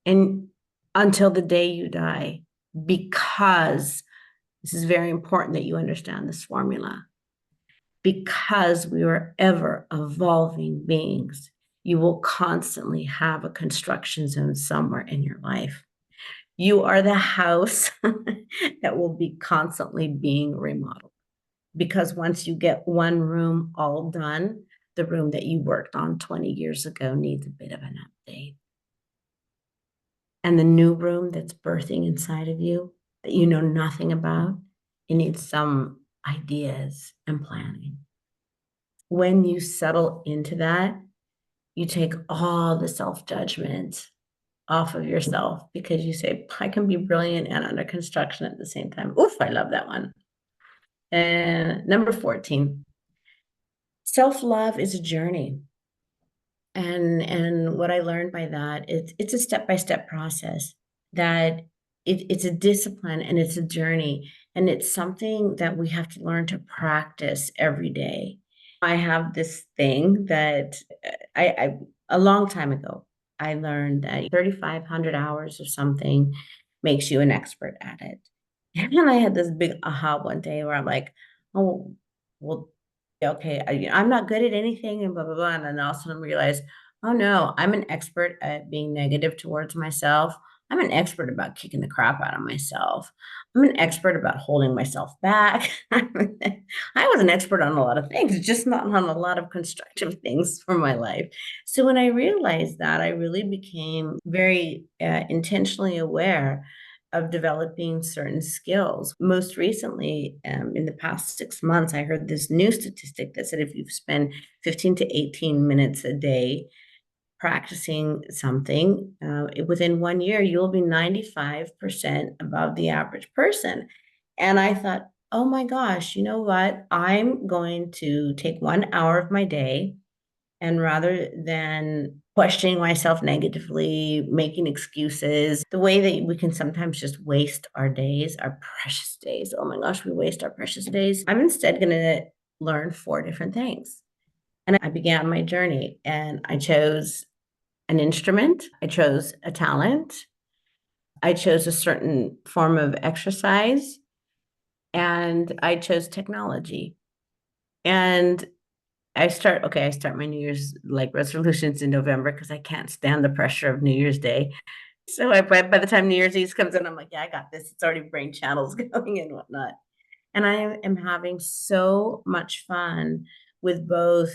And until the day you die, because this is very important that you understand this formula, because we are ever evolving beings, you will constantly have a construction zone somewhere in your life. You are the house that will be constantly being remodeled. Because once you get one room all done, the room that you worked on 20 years ago needs a bit of an update. And the new room that's birthing inside of you that you know nothing about, it needs some ideas and planning. When you settle into that, you take all the self judgment off of yourself, because you say, I can be brilliant and under construction at the same time. Oof, I love that one. And number 14, self-love is a journey. And what I learned by that, it's a step-by-step process, that it's a discipline and it's a journey, and it's something that we have to learn to practice every day. I have this thing that I a long time ago, I learned that 3,500 hours of something makes you an expert at it. And I had this big aha one day where I'm like, oh, well, okay, I'm not good at anything and blah, blah, blah. And then all of a sudden realize, oh no, I'm an expert at being negative towards myself. I'm an expert about kicking the crap out of myself. I'm an expert about holding myself back. I was an expert on a lot of things, just not on a lot of constructive things for my life. So when I realized that, I really became very intentionally aware of developing certain skills. Most recently, in the past 6 months, I heard this new statistic that said if you spend 15 to 18 minutes a day practicing something, within 1 year, you'll be 95% above the average person. And I thought, oh my gosh, you know what? I'm going to take 1 hour of my day, and rather than questioning myself negatively, making excuses, the way that we can sometimes just waste our days, our precious days. Oh my gosh, we waste our precious days. I'm instead going to learn 4 different things. And I began my journey, and I chose an instrument, I chose a talent, I chose a certain form of exercise, and I chose technology. And I start my New Year's like resolutions in November because I can't stand the pressure of New Year's Day. So by the time New Year's Eve comes in, I'm like, yeah, I got this. It's already brain channels going and whatnot. And I am having so much fun with both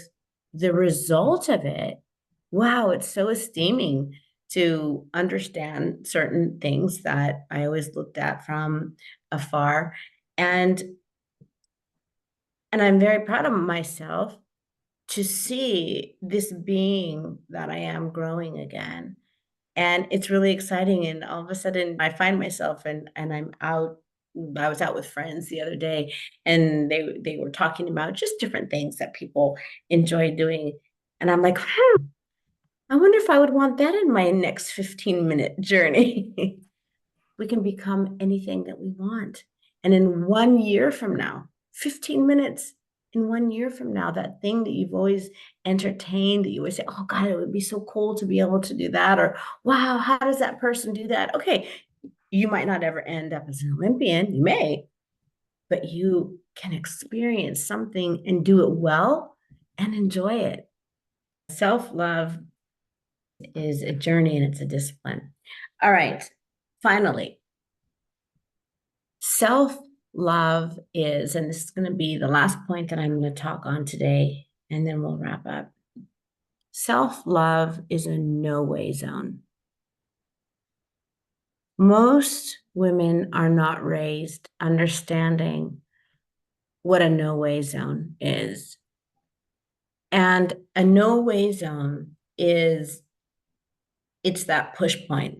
the result of it. Wow, it's so esteeming to understand certain things that I always looked at from afar. And and I'm very proud of myself to see this being that I am growing again. And it's really exciting. And all of a sudden I find myself and I'm out. I was out with friends the other day, and they were talking about just different things that people enjoy doing. And I'm like, I wonder if I would want that in my next 15-minute journey. We can become anything that we want. And in 1 year from now, 15 minutes in 1 year from now, that thing that you've always entertained, that you always say, oh God, it would be so cool to be able to do that, or wow, how does that person do that? Okay, you might not ever end up as an Olympian, you may, but you can experience something and do it well and enjoy it. Self-love is a journey and it's a discipline. All right, finally, self-love is, and this is going to be the last point that I'm going to talk on today, and then we'll wrap up. Self-love is a no-way zone. Most women are not raised understanding what a no-way zone is. And a no-way zone is, it's that push point.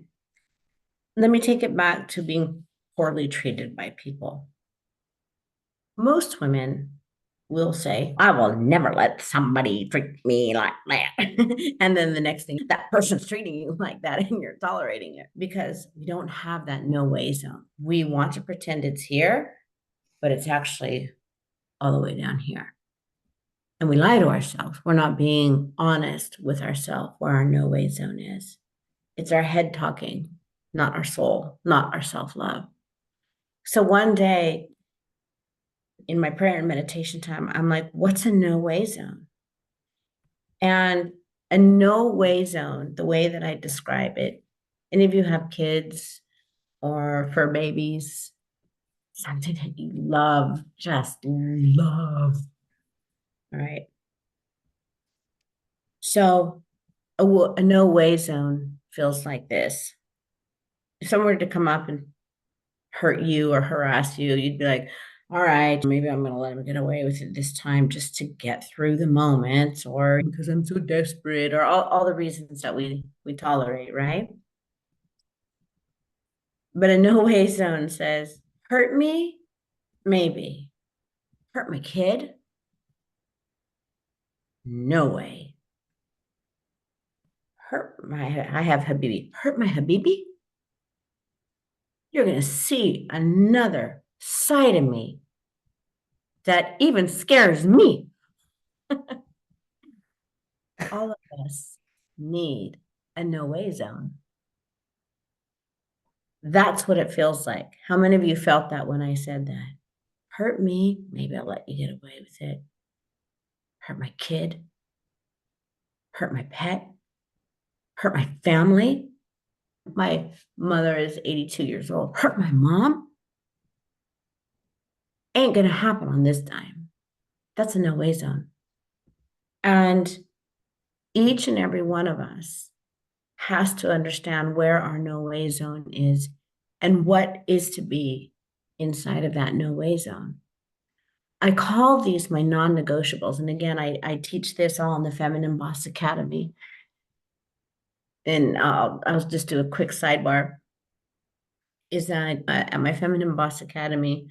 Let me take it back to being poorly treated by people. Most women will say, I will never let somebody treat me like that. And then the next thing, that person's treating you like that and you're tolerating it because we don't have that no way zone. We want to pretend it's here, but it's actually all the way down here. And we lie to ourselves. We're not being honest with ourselves where our no way zone is. It's our head talking, not our soul, not our self love. So one day in my prayer and meditation time, I'm like, what's a no way zone? And a no way zone, the way that I describe it, any of you have kids or fur babies, something that you love, just love. All right. So a no way zone feels like this. If someone were to come up and hurt you or harass you, you'd be like, all right, maybe I'm going to let him get away with it this time just to get through the moment, or because I'm so desperate, or all the reasons that we tolerate, right? But a no way zone says, hurt me, maybe. Hurt my kid? No way. I have Habibi. Hurt my Habibi? You're going to see another side of me that even scares me. All of us need a no way zone. That's what it feels like. How many of you felt that when I said that? Hurt me, maybe I'll let you get away with it. Hurt my kid, hurt my pet, hurt my family. My mother is 82 years old. Hurt my mom? Ain't gonna happen on this dime. That's a no way zone. And each and every one of us has to understand where our no way zone is and what is to be inside of that no way zone. I call these my non-negotiables. And again, I teach this all in the Feminine Boss Academy. And I'll just do a quick sidebar. Is that at my Feminine Boss Academy,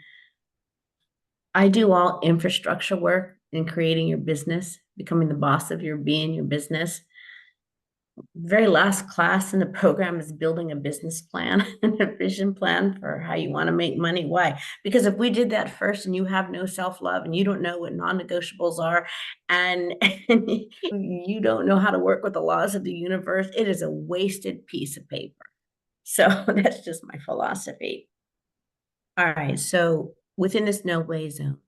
I do all infrastructure work in creating your business, becoming the boss of your being, your business. Very last class in the program is building a business plan and a vision plan for how you want to make money. Why? Because if we did that first and you have no self-love and you don't know what non-negotiables are and you don't know how to work with the laws of the universe, it is a wasted piece of paper. So that's just my philosophy. All right. So within this no way zone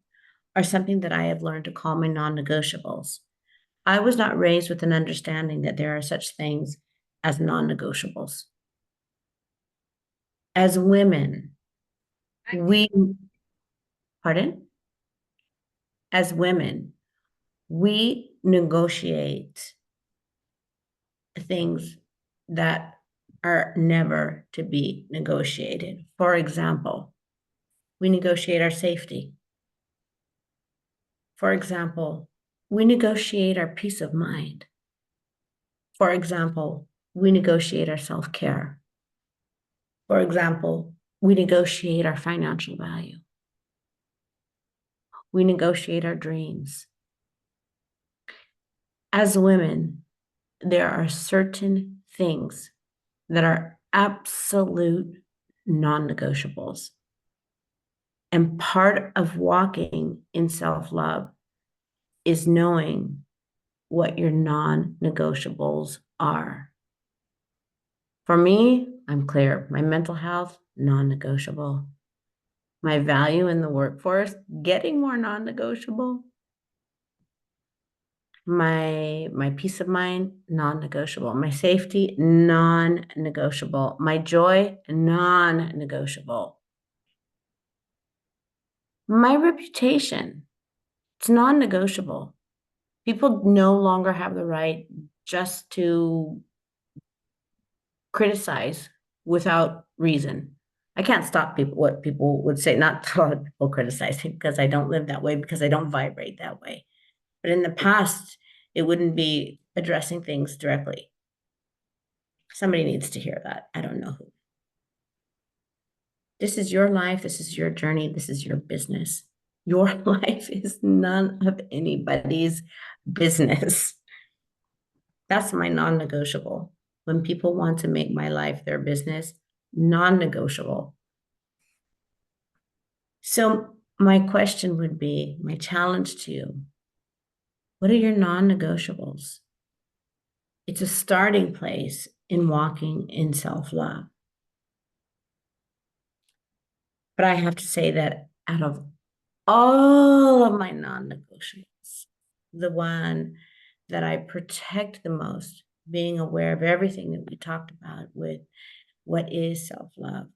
are something that I have learned to call my non-negotiables. I was not raised with an understanding that there are such things as non-negotiables. As women, we, pardon? As women, we negotiate things that are never to be negotiated. For example, we negotiate our safety. For example, we negotiate our peace of mind. For example, we negotiate our self-care. For example, we negotiate our financial value. We negotiate our dreams. As women, there are certain things that are absolute non-negotiables. And part of walking in self-love is knowing what your non-negotiables are. For me, I'm clear. My mental health, non-negotiable. My value in the workforce, getting more non-negotiable. My peace of mind, non-negotiable. My safety, non-negotiable. My joy, non-negotiable. My reputation, it's non-negotiable. People no longer have the right just to criticize without reason. I can't stop people what people would say, not a lot of people criticizing because I don't live that way, because I don't vibrate that way. But in the past, it wouldn't be addressing things directly. Somebody needs to hear that. I don't know who. This is your life. This is your journey. This is your business. Your life is none of anybody's business. That's my non-negotiable. When people want to make my life their business, non-negotiable. So my question would be, my challenge to you, what are your non-negotiables? It's a starting place in walking in self-love. But I have to say that out of all of my non-negotiables, the one that I protect the most, being aware of everything that we talked about with what is self-love,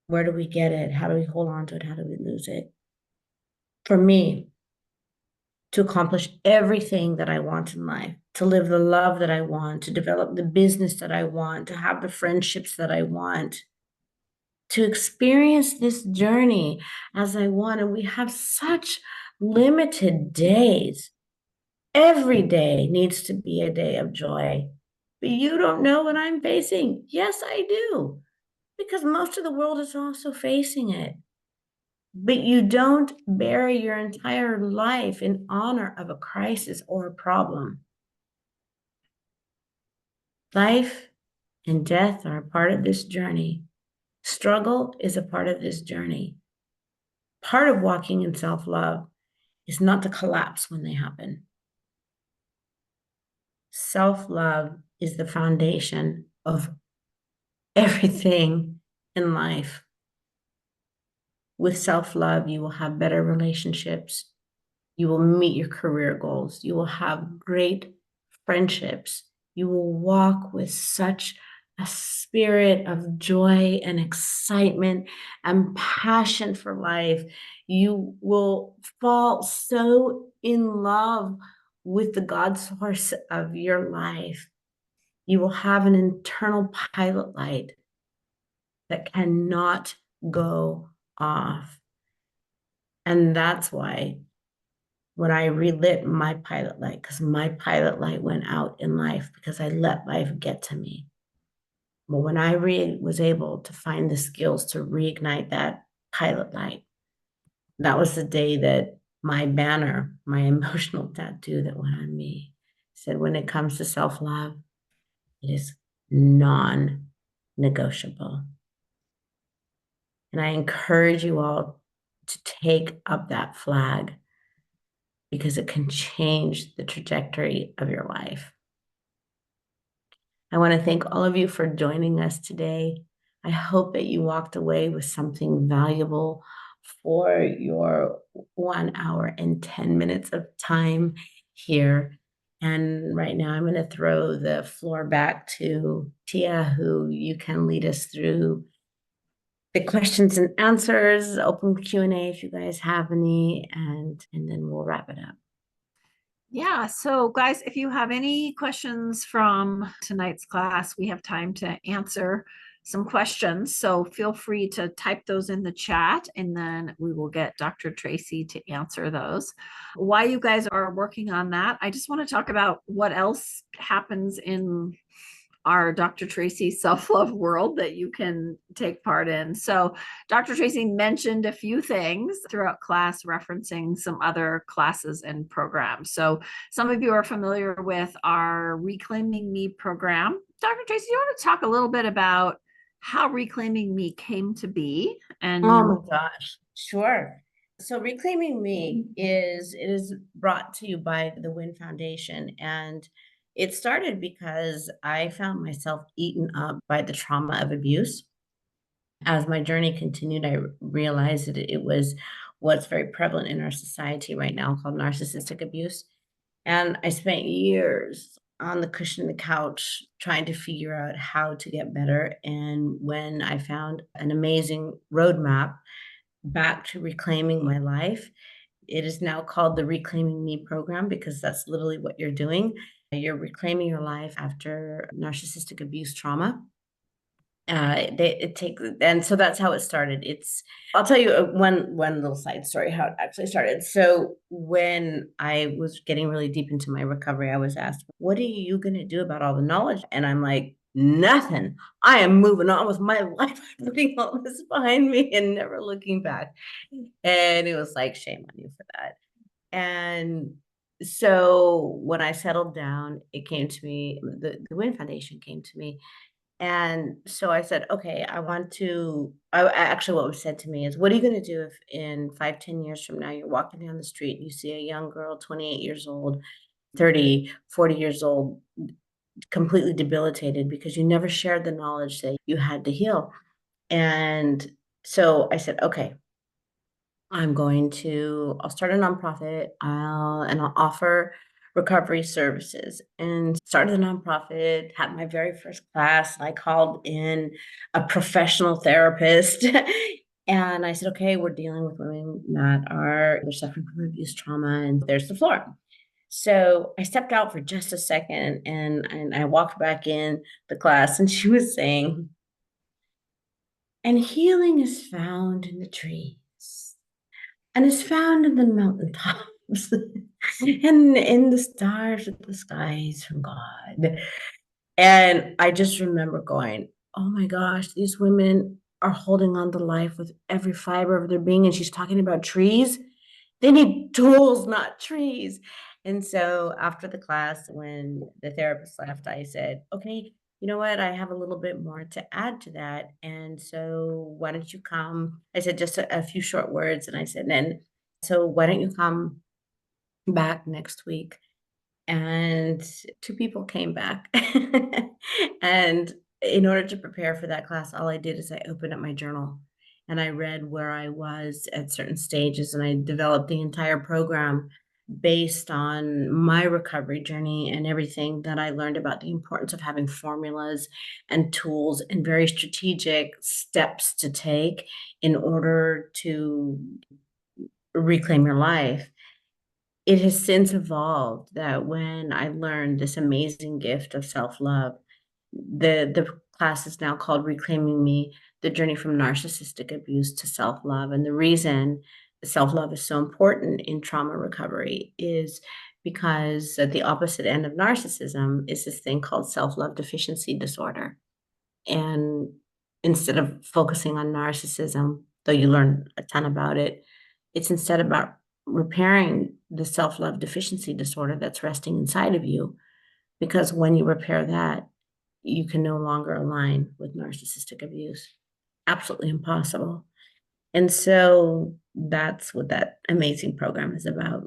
where do we get it? How do we hold on to it? How do we lose it? For me, to accomplish everything that I want in life, to live the love that I want, to develop the business that I want, to have the friendships that I want, to experience this journey as I want. And we have such limited days. Every day needs to be a day of joy. But you don't know what I'm facing. Yes, I do, because most of the world is also facing it. But you don't bury your entire life in honor of a crisis or a problem. Life and death are a part of this journey. Struggle is a part of this journey. Part of walking in self-love is not to collapse when they happen. Self-love is the foundation of everything in life. With self-love, you will have better relationships. You will meet your career goals. You will have great friendships. You will walk with such a spirit of joy and excitement and passion for life. You will fall so in love with the God source of your life. You will have an internal pilot light that cannot go off. And that's why when I relit my pilot light, because my pilot light went out in life because I let life get to me. But when I was able to find the skills to reignite that pilot light, that was the day that my banner, my emotional tattoo that went on me, said, when it comes to self-love, it is non-negotiable. And I encourage you all to take up that flag, because it can change the trajectory of your life. I want to thank all of you for joining us today. I hope that you walked away with something valuable for your 1 hour and 10 minutes of time here. And right now I'm going to throw the floor back to Tia, who you can lead us through the questions and answers, open Q&A if you guys have any, and then we'll wrap it up. Yeah, so guys, if you have any questions from tonight's class, we have time to answer some questions. So feel free to type those in the chat, and then we will get Dr. Tracy to answer those. While you guys are working on that, I just want to talk about what else happens in our Dr. Tracy self-love world that you can take part in. So Dr. Tracy mentioned a few things throughout class, referencing some other classes and programs. So some of you are familiar with our Reclaiming Me program. Dr. Tracy, you want to talk a little bit about how Reclaiming Me came to be? Oh And my gosh, sure. So Reclaiming Me is brought to you by the Win Foundation, and it started because I found myself eaten up by the trauma of abuse. As my journey continued, I realized that it was what's very prevalent in our society right now called narcissistic abuse. And I spent years on the cushion of the couch trying to figure out how to get better. And when I found an amazing roadmap back to reclaiming my life, it is now called the Reclaiming Me program because that's literally what you're doing. You're reclaiming your life after narcissistic abuse trauma. It takes, and so that's how it started. I'll tell you one little side story how it actually started. So when I was getting really deep into my recovery, I was asked, "What are you going to do about all the knowledge?" And I'm like, "Nothing. I am moving on with my life, putting all this behind me and never looking back." And it was like, "Shame on you for that." And so when I settled down, it came to me. The Win Foundation came to me, and so I said, okay, actually, what was said to me is, what are you going to do if in 5, 10 years from now, you're walking down the street and you see a young girl, 28 years old, 30, 40 years old, completely debilitated because you never shared the knowledge that you had to heal? And so I said, okay, I'll start a nonprofit, and I'll offer recovery services, and started the nonprofit, had my very first class. I called in a professional therapist and I said, okay, we're dealing with women they're suffering from abuse trauma, and there's the floor. So I stepped out for just a second, and I walked back in the class, and she was saying, and healing is found in the trees and is found in the mountaintops and in the stars of the skies from God. And I just remember going, oh my gosh, these women are holding on to life with every fiber of their being. And she's talking about trees. They need tools, not trees. And so after the class, when the therapist left, I said, okay, you know what? I have a little bit more to add to that. And so why don't you come? I said just a few short words. And I said, and so why don't you come back next week? And 2 people came back. And in order to prepare for that class, all I did is I opened up my journal and I read where I was at certain stages, and I developed the entire program based on my recovery journey and everything that I learned about the importance of having formulas and tools and very strategic steps to take in order to reclaim your life. It has since evolved that when I learned this amazing gift of self-love, the class is now called Reclaiming Me: The Journey from Narcissistic Abuse to Self-Love. And the reason self-love is so important in trauma recovery is because at the opposite end of narcissism is this thing called self-love deficiency disorder. And instead of focusing on narcissism, though you learn a ton about it, it's instead about repairing the self-love deficiency disorder that's resting inside of you. Because when you repair that, you can no longer align with narcissistic abuse. Absolutely impossible. And so that's what that amazing program is about.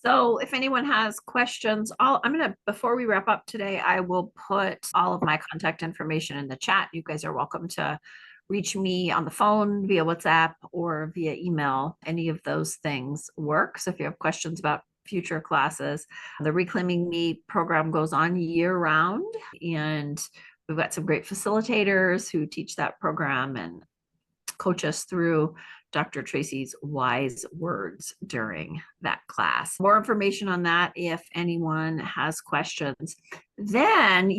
So if anyone has questions, I'm gonna, before we wrap up today, I will put all of my contact information in the chat. You guys are welcome to reach me on the phone, via WhatsApp, or via email. Any of those things work. So if you have questions about future classes, the Reclaiming Me program goes on year round, and we've got some great facilitators who teach that program and coach us through Dr. Tracy's wise words during that class. More information on that if anyone has questions. Then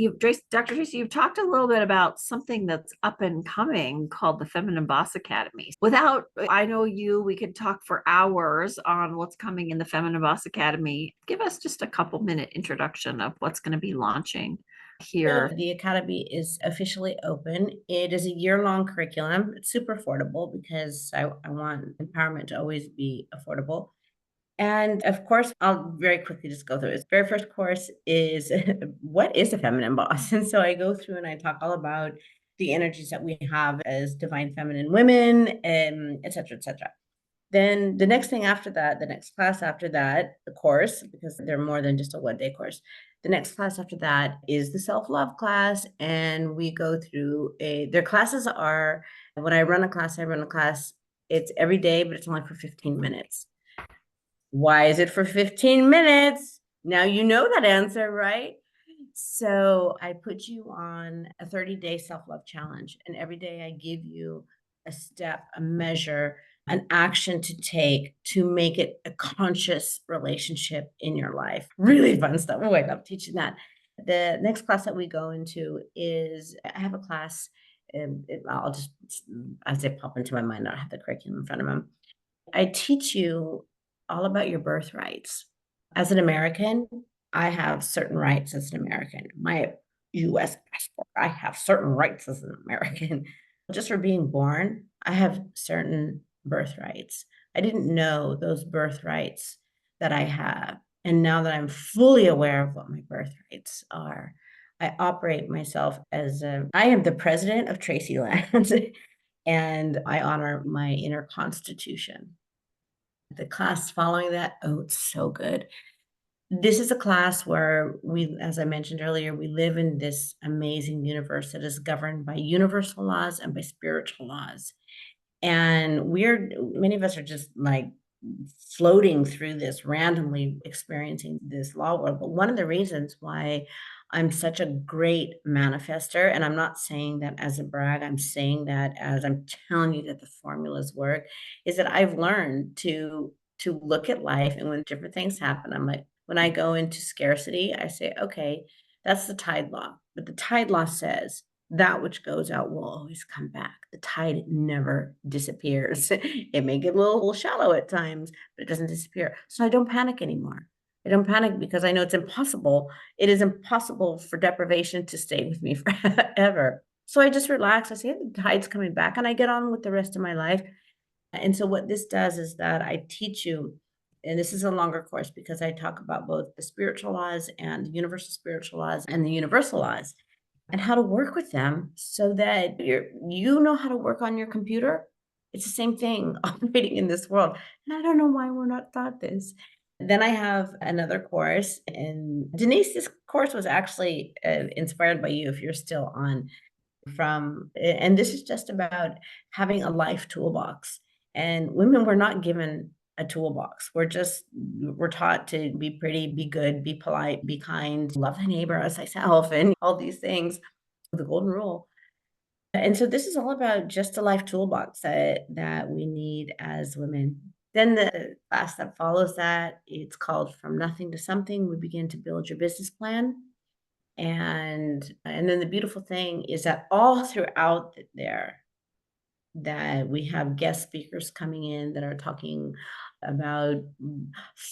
Dr. Tracy, you've talked a little bit about something that's up and coming called the Feminine Boss Academy. I know we could talk for hours on what's coming in the Feminine Boss Academy. Give us just a couple minute introduction of what's going to be launching here. The Academy is officially open. It is a year-long curriculum. It's super affordable because I want empowerment to always be affordable. And of course, I'll very quickly just go through it. Very first course is what is a feminine boss? And so I go through and I talk all about the energies that we have as divine feminine women, and et cetera, et cetera. Then the next thing after that, the next class after that, the course, because they're more than just a 1 day course. The next class after that is the self-love class. And we go through their classes are, when I run a class, it's every day, but it's only for 15 minutes. Why is it for 15 minutes? Now you know that answer, right? So I put you on a 30-day self-love challenge, and every day I give you a step, a measure, an action to take to make it a conscious relationship in your life. Really fun stuff. Oh, I love teaching that. The next class that we go into is I have a class, and I'll just, as they pop into my mind, I don't have the curriculum in front of them. I teach you all about your birthrights. As an American, I have certain rights as an American. My US passport, I have certain rights as an American. Just for being born, I have certain birthrights. I didn't know those birthrights that I have. And now that I'm fully aware of what my birthrights are, I operate myself as I am the president of Tracy Land, and I honor my inner constitution. The class following that, oh, it's so good. This is a class where we, as I mentioned earlier, we live in this amazing universe that is governed by universal laws and by spiritual laws. And many of us are just like floating through this, randomly experiencing this law world. But one of the reasons why I'm such a great manifester, and I'm not saying that as a brag, I'm saying that as I'm telling you that the formulas work, is that I've learned to look at life, and when different things happen, I'm like, when I go into scarcity, I say, okay, that's the tide law. But the tide law says that which goes out will always come back. The tide never disappears. It may get a little shallow at times, but it doesn't disappear. So I don't panic anymore. I don't panic because I know it's impossible. It is impossible for deprivation to stay with me forever. So I just relax. I say the tide's coming back, and I get on with the rest of my life. And so what this does is that I teach you, and this is a longer course because I talk about both the spiritual laws and the universal spiritual laws and the universal laws, and how to work with them so that you know how to work on your computer. It's the same thing operating in this world. And I don't know why we're not taught this. Then I have another course, and Denise, this course was actually inspired by you if you're still on and this is just about having a life toolbox. And women were not given a toolbox. We're taught to be pretty, be good, be polite, be kind, love thy neighbor as thyself, and all these things, the golden rule. And so this is all about just a life toolbox that we need as women. Then the class that follows that, it's called From Nothing to Something. We begin to build your business plan. And then the beautiful thing is that all throughout there, that we have guest speakers coming in that are talking about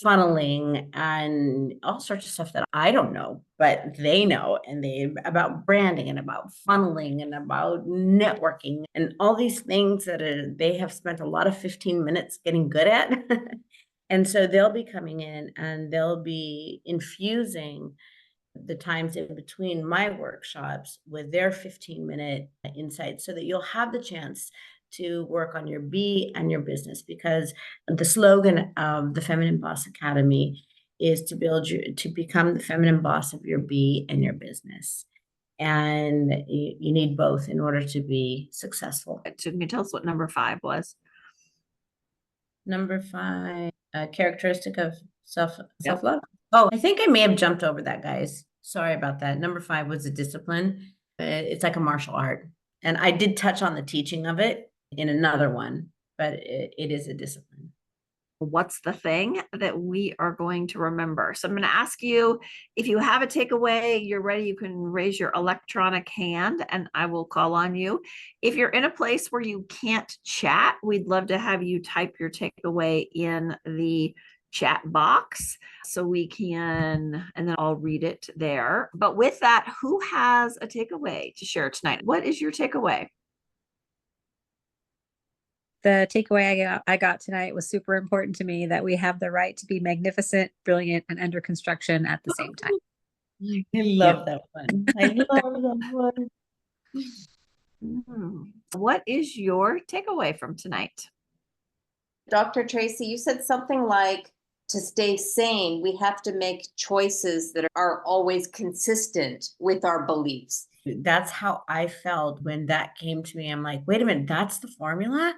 funneling and all sorts of stuff that I don't know, but they know, and they about branding and about funneling and about networking and all these things that they have spent a lot of 15 minutes getting good at. And so they'll be coming in and they'll be infusing the times in between my workshops with their 15-minute insights so that you'll have the chance to work on your B and your business, because the slogan of the Feminine Boss Academy is to become the feminine boss of your B and your business. And you need both in order to be successful. So can you tell us what number 5 was? Number 5, a characteristic of self-love. Oh, I think I may have jumped over that, guys. Sorry about that. Number 5 was a discipline. It's like a martial art. And I did touch on the teaching of it in another one, but it is a discipline. What's the thing that we are going to remember? So I'm going to ask you, if you have a takeaway, you're ready, you can raise your electronic hand and I will call on you. If you're in a place where you can't chat, we'd love to have you type your takeaway in the chat box so we can, and then I'll read it there. But with that, who has a takeaway to share tonight? What is your takeaway? The takeaway I got tonight was super important to me, that we have the right to be magnificent, brilliant, and under construction at the same time. I love that one. I love that one. What is your takeaway from tonight? Dr. Tracy, you said something like to stay sane, we have to make choices that are always consistent with our beliefs. That's how I felt when that came to me. I'm like, wait a minute, that's the formula?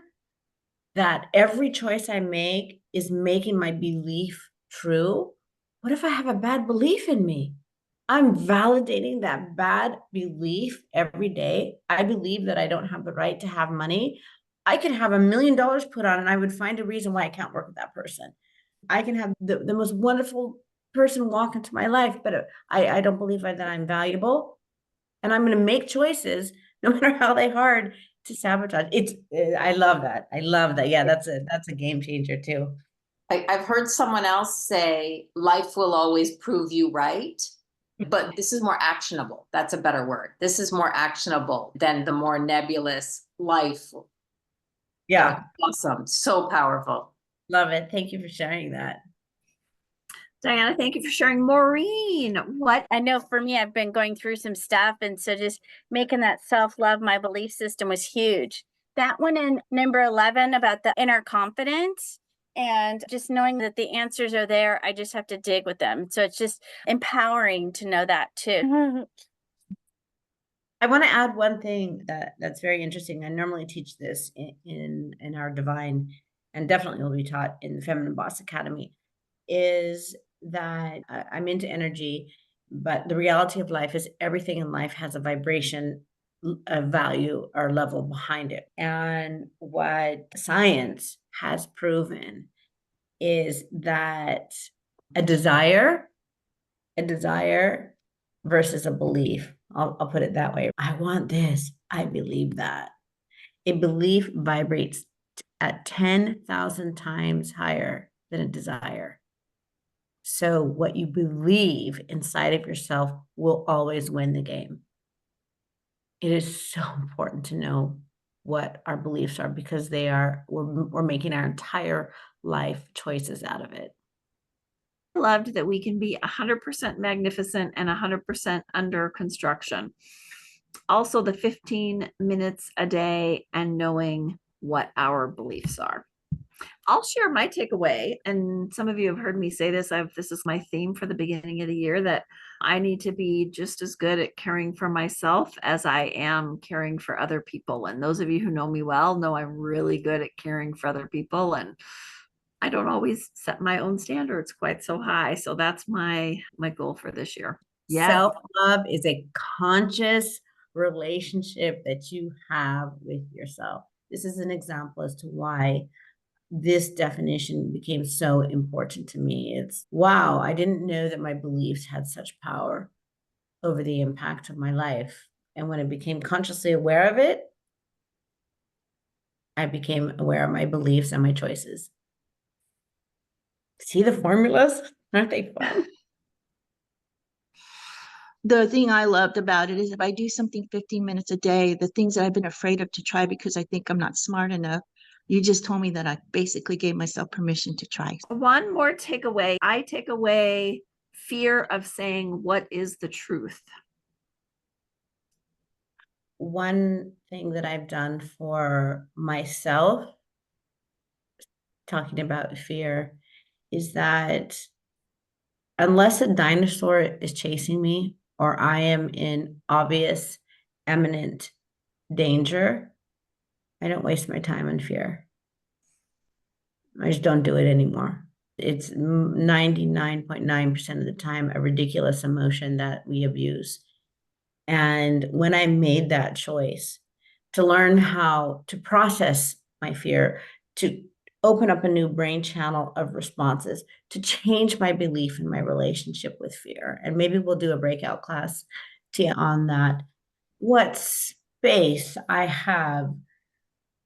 That every choice I make is making my belief true? What if I have a bad belief in me? I'm validating that bad belief every day. I believe that I don't have the right to have money. I could have $1 million put on and I would find a reason why I can't work with that person. I can have the most wonderful person walk into my life, but I don't believe that I'm valuable. And I'm going to make choices, no matter how they hard, to sabotage. I love that. I love that. Yeah, that's a game changer too. I've heard someone else say life will always prove you right, but this is more actionable. That's a better word. This is more actionable than the more nebulous life. Yeah. Awesome. So powerful. Love it. Thank you for sharing that. Diana, thank you for sharing. Maureen, what? I know for me, I've been going through some stuff. And so just making that self-love, my belief system was huge. That one in number 11 about the inner confidence and just knowing that the answers are there. I just have to dig with them. So it's just empowering to know that too. I want to add one thing that's very interesting. I normally teach this in our divine, and definitely will be taught in the Feminine Boss Academy, is that I'm into energy, but the reality of life is everything in life has a vibration, a value or level behind it. And what science has proven is that a desire versus a belief. I'll put it that way. I want this. I believe that. A belief vibrates at 10,000 times higher than a desire. So what you believe inside of yourself will always win the game. It is so important to know what our beliefs are because we're making our entire life choices out of it. Loved that we can be 100% magnificent and 100% under construction. Also, the 15 minutes a day and knowing what our beliefs are. I'll share my takeaway. And some of you have heard me say this. This is my theme for the beginning of the year, that I need to be just as good at caring for myself as I am caring for other people. And those of you who know me well know I'm really good at caring for other people. And I don't always set my own standards quite so high. So that's my goal for this year. Yes. Self-love is a conscious relationship that you have with yourself. This is an example as to why this definition became so important to me. It's, wow, I didn't know that my beliefs had such power over the impact of my life. And when I became consciously aware of it, I became aware of my beliefs and my choices. See the formulas? Aren't they fun? The thing I loved about it is if I do something 15 minutes a day, the things that I've been afraid of to try because I think I'm not smart enough, you just told me that I basically gave myself permission to try. One more takeaway. I take away fear of saying what is the truth. One thing that I've done for myself, talking about fear, is that unless a dinosaur is chasing me or I am in obvious, imminent danger, I don't waste my time in fear. I just don't do it anymore. It's 99.9% of the time a ridiculous emotion that we abuse. And when I made that choice to learn how to process my fear, to open up a new brain channel of responses, to change my belief in my relationship with fear. And maybe we'll do a breakout class on that. What space I have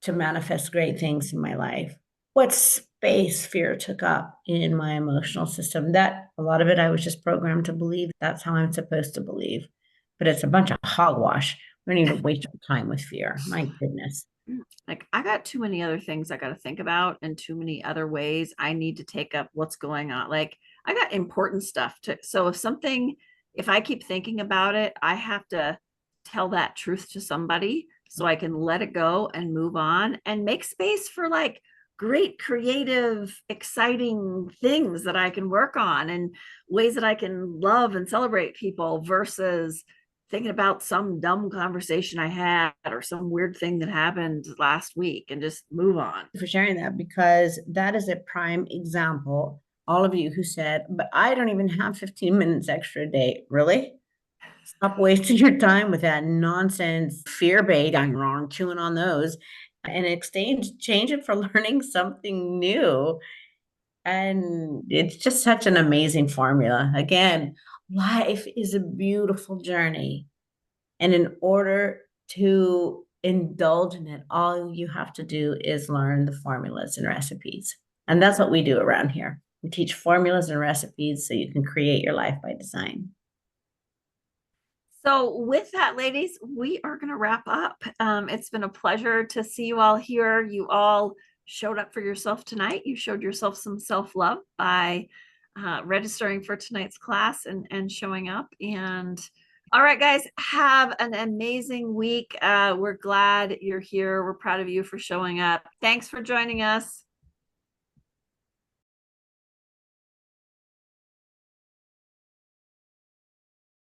to manifest great things in my life. What space fear took up in my emotional system. That a lot of it I was just programmed to believe that's how I'm supposed to believe. But it's a bunch of hogwash. We don't even waste our time with fear. My goodness. Like, I got too many other things I got to think about and too many other ways I need to take up what's going on. Like, I got important stuff to, so if I keep thinking about it, I have to tell that truth to somebody so I can let it go and move on and make space for like great creative, exciting things that I can work on and ways that I can love and celebrate people versus thinking about some dumb conversation I had or some weird thing that happened last week and just move on. For sharing that, because that is a prime example. All of you who said, but I don't even have 15 minutes extra a day. Really? Stop wasting your time with that nonsense fear bait. I'm wrong, chewing on those, and change it for learning something new. And it's just such an amazing formula. Again, life is a beautiful journey. And in order to indulge in it, all you have to do is learn the formulas and recipes. And that's what we do around here. We teach formulas and recipes so you can create your life by design. So with that, ladies, we are going to wrap up. It's been a pleasure to see you all here. You all showed up for yourself tonight. You showed yourself some self-love by registering for tonight's class and showing up. And all right, guys, have an amazing week. We're glad you're here. We're proud of you for showing up. Thanks for joining us.